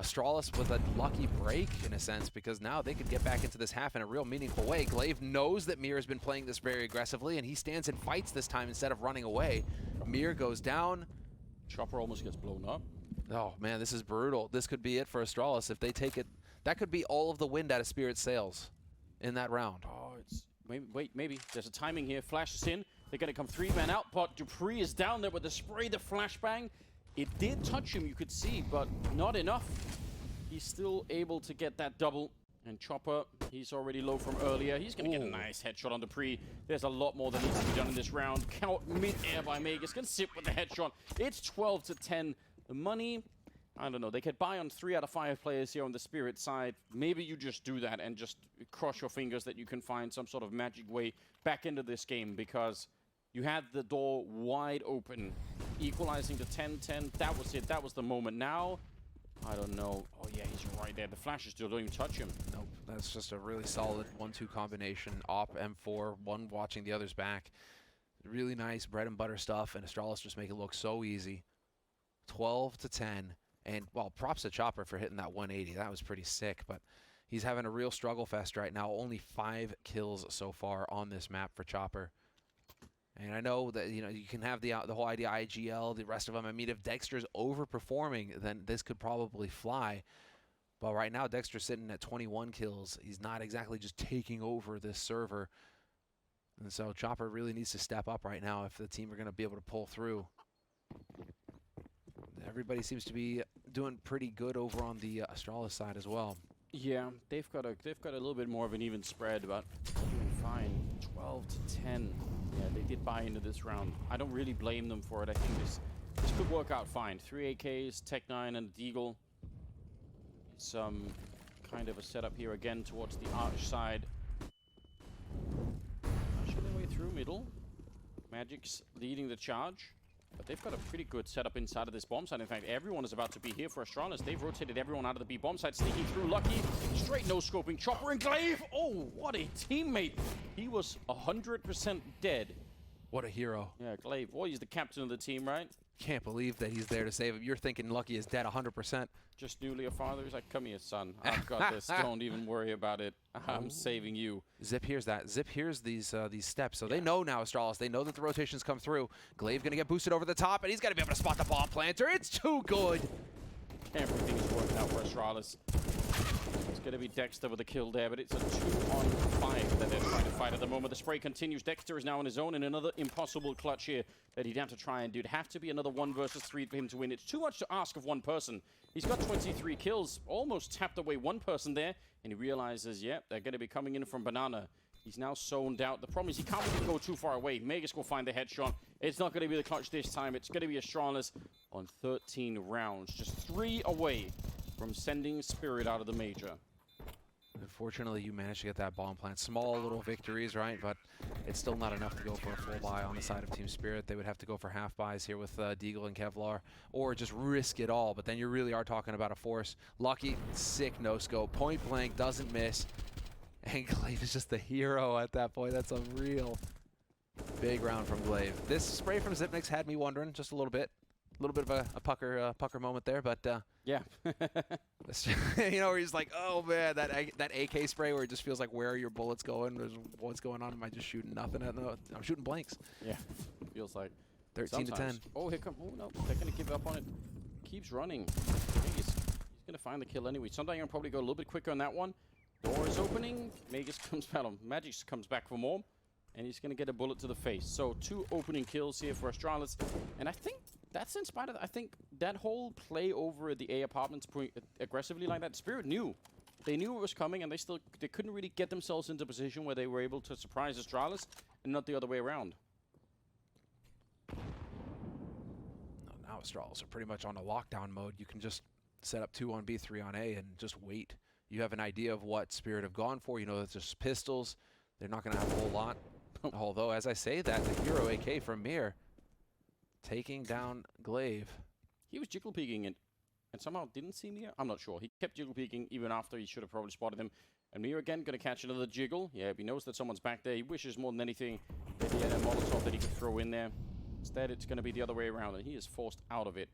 Astralis with a lucky break, in a sense, because now they could get back into this half in a real meaningful way. Glaive knows that Mir has been playing this very aggressively, and he stands and fights this time instead of running away. Mir goes down. Chopper almost gets blown up. Oh, man, this is brutal. This could be it for Astralis. If they take it, that could be all of the wind out of Spirit's sails in that round. Oh, it's... Maybe. There's a timing here. Flashes in. They're going to come 3-man out, but Dupree is down there with the spray, the flashbang. It did touch him, you could see, but not enough. He's still able to get that double. And Chopper, he's already low from earlier. He's going to get a nice headshot on Dupree. There's a lot more that needs to be done in this round. Count mid-air by Magus. Going to sit with the headshot. It's 12-10. The money, I don't know. They could buy on 3 out of 5 players here on the Spirit side. Maybe you just do that and just cross your fingers that you can find some sort of magic way back into this game, because you had the door wide open. Equalizing to 10-10. That was it. That was the moment. Now, I don't know. Oh, yeah, he's right there. The flashes still don't even touch him. Nope. That's just a really solid 1-2 combination. Op, M4, one watching the other's back. Really nice bread and butter stuff, and Astralis just make it look so easy. 12-10. And, well, props to Chopper for hitting that 180. That was pretty sick, but he's having a real struggle fest right now. Only 5 kills so far on this map for Chopper. And I know that, you know, you can have the whole idea IGL, the rest of them. I mean, if Dexter's overperforming, then this could probably fly. But right now, Dexter's sitting at 21 kills. He's not exactly just taking over this server. And so Chopper really needs to step up right now if the team are going to be able to pull through. Everybody seems to be doing pretty good over on the Astralis side as well. Yeah, they've got a little bit more of an even spread, but doing fine. 12-10. Yeah, they did buy into this round. I don't really blame them for it. I think this could work out fine. 3 AKs, Tech 9, and Deagle. Some kind of a setup here again towards the Arch side. Pushing their way through middle. Magic's leading the charge. But they've got a pretty good setup inside of this bomb site. In fact, everyone is about to be here for Astralis. They've rotated everyone out of the B bomb site, sneaking through. Lucky, straight no-scoping. Chopper and Glaive. Oh, what a teammate. He was 100% dead. What a hero. Yeah, Glaive. Boy, he's the captain of the team, right? Can't believe that he's there to save him. You're thinking Lucky is dead 100%. Just newly a father. He's like, come here, son. I've got this. Don't even worry about it. I'm saving you. Zip hears that. Zip hears these steps. So they know now, Astralis. They know that the rotations come through. Glaive going to get boosted over the top, and he's got to be able to spot the bomb planter. It's too good. Everything is working out for Astralis. It's going to be Dexter with a kill there, but it's a 2-on-5 that they're trying to fight at the moment. The spray continues. Dexter is now on his own in another impossible clutch here that he'd have to try and do. It'd have to be another 1 versus 3 for him to win. It's too much to ask of one person. He's got 23 kills, almost tapped away one person there, and he realizes, yeah, they're going to be coming in from Banana. He's now zoned out. The problem is he can't really go too far away. Magus will find the headshot. It's not going to be the clutch this time. It's going to be Astralis on 13 rounds. Just 3 away from sending Spirit out of the major. Unfortunately, you managed to get that bomb plant. Small little victories, right? But it's still not enough to go for a full buy on the side of Team Spirit. They would have to go for half buys here with Deagle and Kevlar, or just risk it all. But then you really are talking about a force. Lucky, sick no-scope. Point blank, doesn't miss. And Glaive is just the hero at that point. That's unreal. Big round from Glaive. This spray from Zipnix had me wondering just a little bit. little bit of a pucker moment there, but Yeah. you know, where he's like, oh man, that AK spray where it just feels like, where are your bullets going? What's going on? Am I just shooting nothing at no? I'm shooting blanks. Yeah. Feels like 13 to 10. Oh, here come. Oh no, they're gonna give up on it. Keeps running. I think he's gonna find the kill anyway. Sometimes you're gonna probably go a little bit quicker on that one. Door is opening. Magic comes back for more, and he's gonna get a bullet to the face. So 2 opening kills here for Astralis, and I think that's in spite of. I think that whole play over at the A apartments aggressively like that. Spirit knew. They knew it was coming, and they couldn't really get themselves into a position where they were able to surprise Astralis, and not the other way around. Now Astralis are pretty much on a lockdown mode. You can just set up 2 on B, 3 on A, and just wait. You have an idea of what Spirit have gone for. You know that's just pistols. They're not going to have a whole lot. Although, as I say that, the hero AK from Mir taking down Glaive. He was jiggle peeking and somehow didn't see Mir. I'm not sure. He kept jiggle peeking even after he should have probably spotted him. And Mir again going to catch another jiggle. Yeah, he knows that someone's back there. He wishes more than anything that he had a Molotov that he could throw in there. Instead, it's going to be the other way around, and he is forced out of it.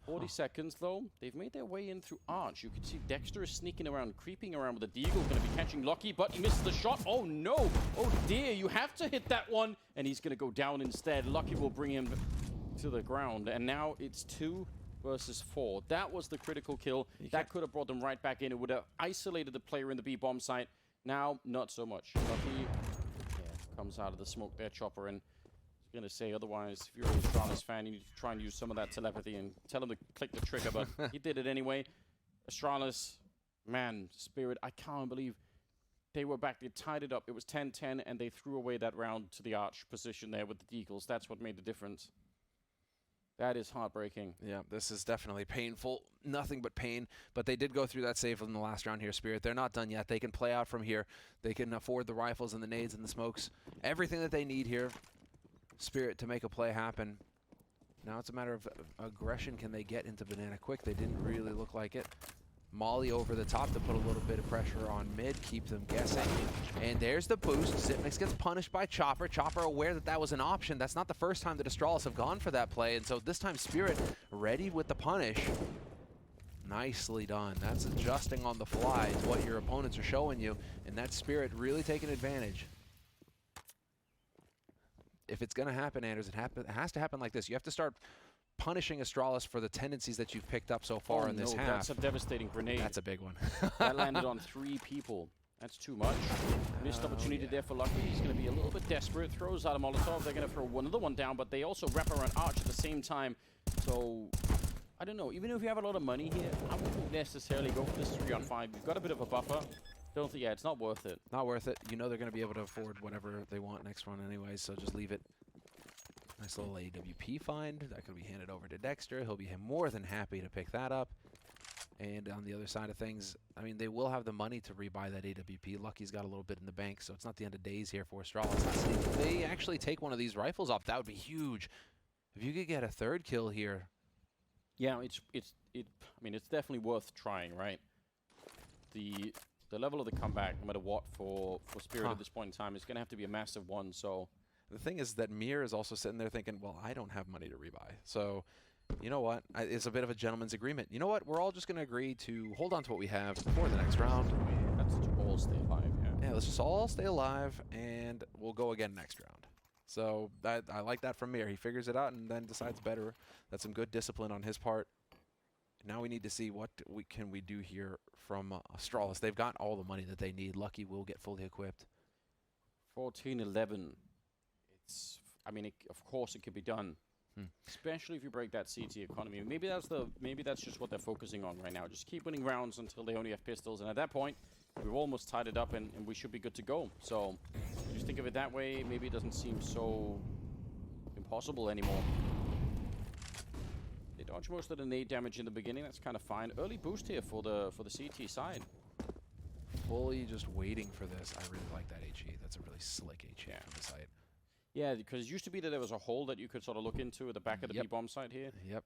40 seconds, though. They've made their way in through Arch. You can see Dexter is sneaking around, creeping around with the Deagle. Going to be catching Lucky, but he misses the shot. Oh, no. Oh, dear. You have to hit that one. And he's going to go down instead. Lucky will bring him to the ground. And now it's 2 versus 4. That was the critical kill. That could have brought them right back in. It would have isolated the player in the B bomb site. Now, not so much. Lucky comes out of the smoke there, Chopper, and going to say otherwise, if you're an Astralis fan, you need to try and use some of that telepathy and tell him to click the trigger, but he did it anyway. Astralis, man, Spirit, I can't believe they were back. They tied it up. It was 10-10, and they threw away that round to the Arch position there with the Deagles. That's what made the difference. That is heartbreaking. Yeah, this is definitely painful. Nothing but pain. But they did go through that save in the last round here, Spirit. They're not done yet. They can play out from here. They can afford the rifles and the nades and the smokes. Everything that they need here. Spirit to make a play happen. Now it's a matter of aggression. Can they get into Banana quick? They didn't really look like it. Molly over the top to put a little bit of pressure on mid, keep them guessing. And there's the boost. Zipnix gets punished by Chopper. Chopper aware that that was an option. That's not the first time that Astralis have gone for that play. And so this time Spirit ready with the punish. Nicely done. That's adjusting on the fly to what your opponents are showing you. And that Spirit really taking advantage. If it's going to happen, Anders, it has to happen like this. You have to start punishing Astralis for the tendencies that you've picked up so far in this half. That's a devastating grenade. That's a big one. That landed on 3 people. That's too much. Missed opportunity there for Lucky. He's going to be a little bit desperate. Throws out a Molotov. They're going to throw another one down, but they also wrap around Arch at the same time. So, I don't know. Even if you have a lot of money here, I wouldn't necessarily go for this 3-on-5. You've got a bit of a buffer. Don't think, yeah, it's not worth it. Not worth it. You know they're going to be able to afford whatever they want next run anyway, so just leave it. Nice little AWP find. That could be handed over to Dexter. He'll be more than happy to pick that up. And on the other side of things, I mean, they will have the money to rebuy that AWP. Lucky's got a little bit in the bank, so it's not the end of days here for Astralis. If they actually take one of these rifles off, that would be huge. If you could get a 3rd kill here. Yeah, I mean, it's definitely worth trying, right? The level of the comeback, no matter what, for Spirit at this point in time, is going to have to be a massive one. So the thing is that Mir is also sitting there thinking, well, I don't have money to rebuy. So, you know what? It's a bit of a gentleman's agreement. You know what? We're all just going to agree to hold on to what we have for the next round. That's to all stay alive, yeah. Yeah, let's just all stay alive, and we'll go again next round. So I like that from Mir. He figures it out and then decides better. That's some good discipline on his part. Now we need to see what can we do here from Astralis. They've got all the money that they need. Lucky will get fully equipped. 14-11. I mean, of course it could be done. Especially if you break that CT economy. Maybe that's just what they're focusing on right now. Just keep winning rounds until they only have pistols. And at that point, we've almost tied it up and we should be good to go. So if you think of it that way, maybe it doesn't seem so impossible anymore. They dodge most of the nade damage in the beginning. That's kind of fine. Early boost here for the CT side. Fully just waiting for this. I really like that HE. That's a really slick HE on the site. Yeah, because it used to be that there was a hole that you could sort of look into at the back of the B-bomb site here. Yep.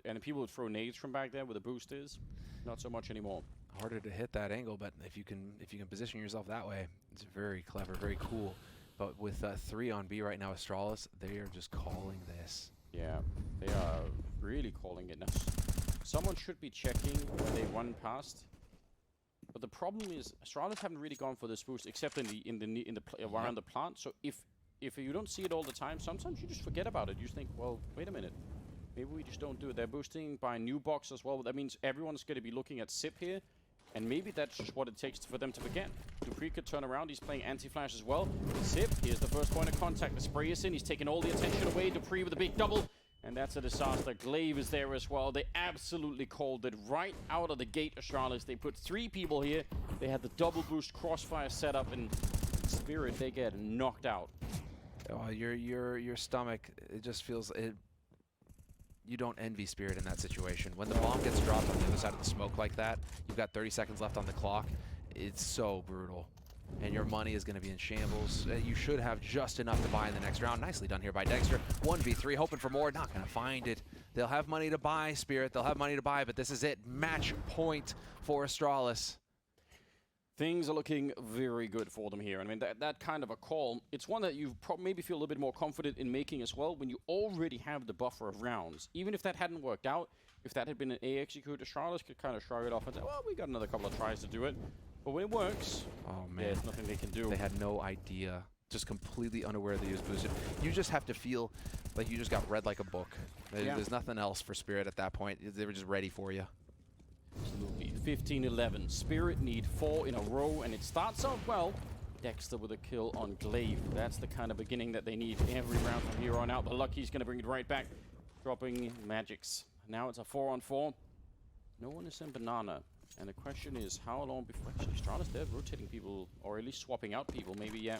And people would throw nades from back there where the boost is. Not so much anymore. Harder to hit that angle, but if you can position yourself that way, it's very clever, very cool. But with 3 on B right now, Astralis, they are just calling this. Yeah, they are really calling it now. Someone should be checking when they run past. But the problem is, Astralis haven't really gone for this boost, except in the around the plant. So if you don't see it all the time, sometimes you just forget about it. You just think, well, wait a minute, maybe we just don't do it. They're boosting by a new box as well. That means everyone's going to be looking at Sip here, and maybe that's just what it takes for them to forget. Dupree could turn around. He's playing anti-flash as well. Sip, here's the first point of contact. The spray is in. He's taking all the attention away. Dupree with a big double. And that's a disaster. Glaive is there as well. They absolutely called it right out of the gate, Astralis. They put 3 people here. They had the double boost crossfire setup, and Spirit, they get knocked out. Oh, your stomach, it just feels it. You don't envy Spirit in that situation. When the bomb gets dropped on the other side of the smoke like that, you've got 30 seconds left on the clock. It's so brutal. And your money is going to be in shambles. You should have just enough to buy in the next round. Nicely done here by Dexter. 1v3, hoping for more. Not going to find it. They'll have money to buy, Spirit. They'll have money to buy, but this is it. Match point for Astralis. Things are looking very good for them here. I mean, that kind of a call, it's one that you maybe feel a little bit more confident in making as well when you already have the buffer of rounds. Even if that hadn't worked out, if that had been an A execute, Astralis could kind of shrug it off and say, well, we got another couple of tries to do it. But when it works, oh man, there's nothing they can do. They had no idea. Just completely unaware that he was boosted. You just have to feel like you just got read like a book. There's nothing else for Spirit at that point. They were just ready for you. Absolutely. 15-11. Spirit need 4 in a row, and it starts out well. Dexter with a kill on Glaive. That's the kind of beginning that they need every round from here on out. The Lucky's going to bring it right back, dropping Magics. Now it's a 4-on-4. No one is in Banana. And the question is, how long before... Actually, Astralis, they're rotating people, or at least swapping out people. Maybe, yeah.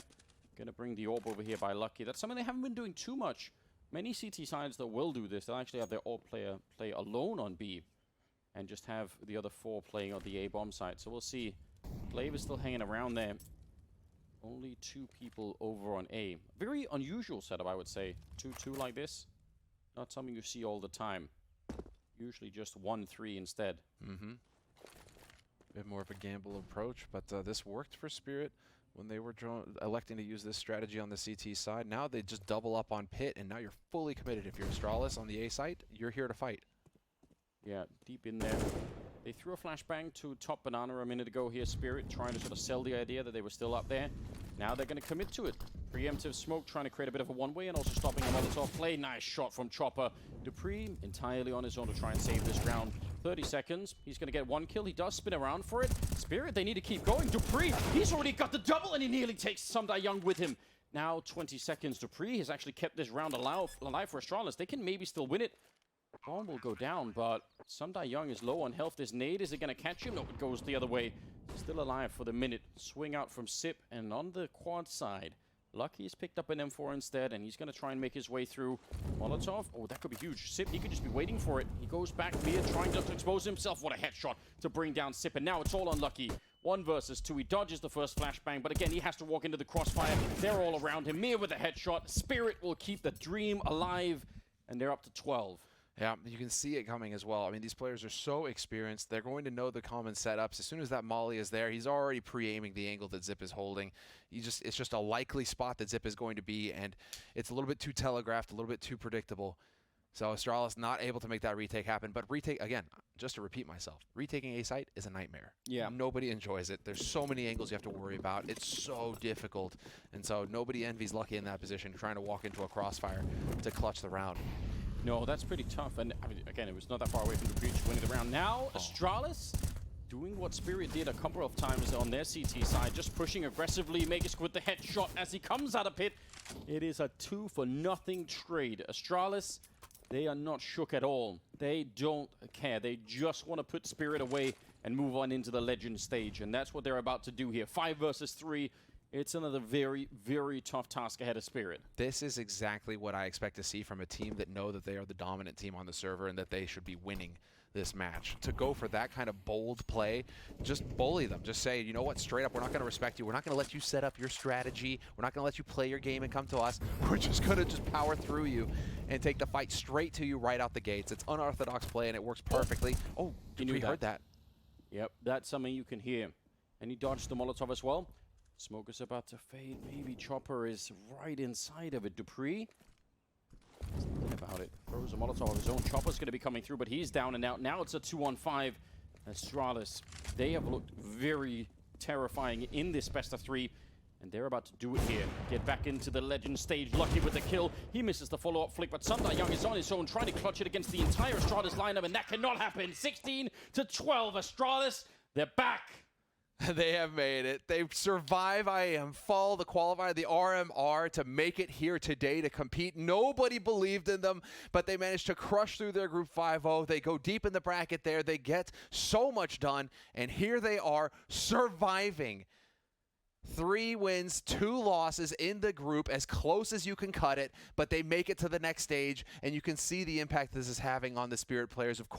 Gonna bring the orb over here by Lucky. That's something they haven't been doing too much. Many CT sides that will do this, they'll actually have their orb player play alone on B. And just have the other 4 playing on the A-bomb side. So we'll see. Glaive is still hanging around there. Only 2 people over on A. Very unusual setup, I would say. 2-2 like this. Not something you see all the time. Usually just 1-3 instead. Mm-hmm. Bit more of a gamble approach, but this worked for Spirit when they were electing to use this strategy on the CT side. Now they just double up on Pit, and now you're fully committed. If you're Astralis on the A site, you're here to fight. Yeah, deep in there. They threw a flashbang to top Banana a minute ago here. Spirit trying to sort of sell the idea that they were still up there. Now they're going to commit to it. Preemptive smoke trying to create a bit of a one-way and also stopping a Molotov play. Nice shot from Chopper. Dupree entirely on his own to try and save this round. 30 seconds. He's going to get 1 kill. He does spin around for it. Spirit, they need to keep going. Dupree, he's already got the double and he nearly takes Sumdai Young with him. Now 20 seconds. Dupree has actually kept this round alive for Astralis. They can maybe still win it. Bomb will go down, but Sumdai Young is low on health. This nade, is it going to catch him? No, it goes the other way. Still alive for the minute. Swing out from Sip, and on the quad side, Lucky's picked up an M4 instead, and he's going to try and make his way through. Molotov, oh, that could be huge. Sip, he could just be waiting for it. He goes back, Mia trying to expose himself. What a headshot to bring down Sip, and now it's all on Lucky. 1 versus 2. He dodges the first flashbang, but again, he has to walk into the crossfire. They're all around him. Mia with a headshot. Spirit will keep the dream alive, and they're up to 12. Yeah, you can see it coming as well. I mean, these players are so experienced. They're going to know the common setups. As soon as that molly is there, he's already pre-aiming the angle that Zip is holding. It's just a likely spot that Zip is going to be, and it's a little bit too telegraphed, a little bit too predictable. So Astralis not able to make that retake happen. But retake, again, just to repeat myself, retaking A site is a nightmare. Yeah. Nobody enjoys it. There's so many angles you have to worry about. It's so difficult. And so nobody envies Lucky in that position, trying to walk into a crossfire to clutch the round. No, that's pretty tough. And I mean, again, it was not that far away from the breach winning the round. Now, Astralis doing what Spirit did a couple of times on their CT side, just pushing aggressively, Magisk with the headshot as he comes out of pit. It is a 2-for-nothing trade. Astralis, they are not shook at all. They don't care. They just want to put Spirit away and move on into the legend stage. And that's what they're about to do here. 5 versus 3. It's another very, very tough task ahead of Spirit. This is exactly what I expect to see from a team that know that they are the dominant team on the server and that they should be winning this match. To go for that kind of bold play, just bully them. Just say, you know what, straight up, we're not going to respect you. We're not going to let you set up your strategy. We're not going to let you play your game and come to us. We're just going to just power through you and take the fight straight to you right out the gates. It's unorthodox play and it works perfectly. Oh, you heard that? Yep, that's something you can hear. And he dodged the Molotov as well. Smoke is about to fade. Maybe Chopper is right inside of it. Dupree. He's gonna about it. Throws a Molotov. His own chopper's going to be coming through, but he's down and out. Now it's a 2-on-5. Astralis, they have looked very terrifying in this best of 3. And they're about to do it here. Get back into the legend stage. Lucky with the kill. He misses the follow-up flick, but Sundar Young is on his own, trying to clutch it against the entire Astralis lineup, and that cannot happen. 16-12, Astralis, they're back. They have made it. They survive IAM Fall, the qualifier, the RMR, to make it here today to compete. Nobody believed in them, but they managed to crush through their Group 5-0. They go deep in the bracket there. They get so much done, and here they are surviving. 3 wins, 2 losses in the group, as close as you can cut it, but they make it to the next stage, and you can see the impact this is having on the Spirit players. Of course.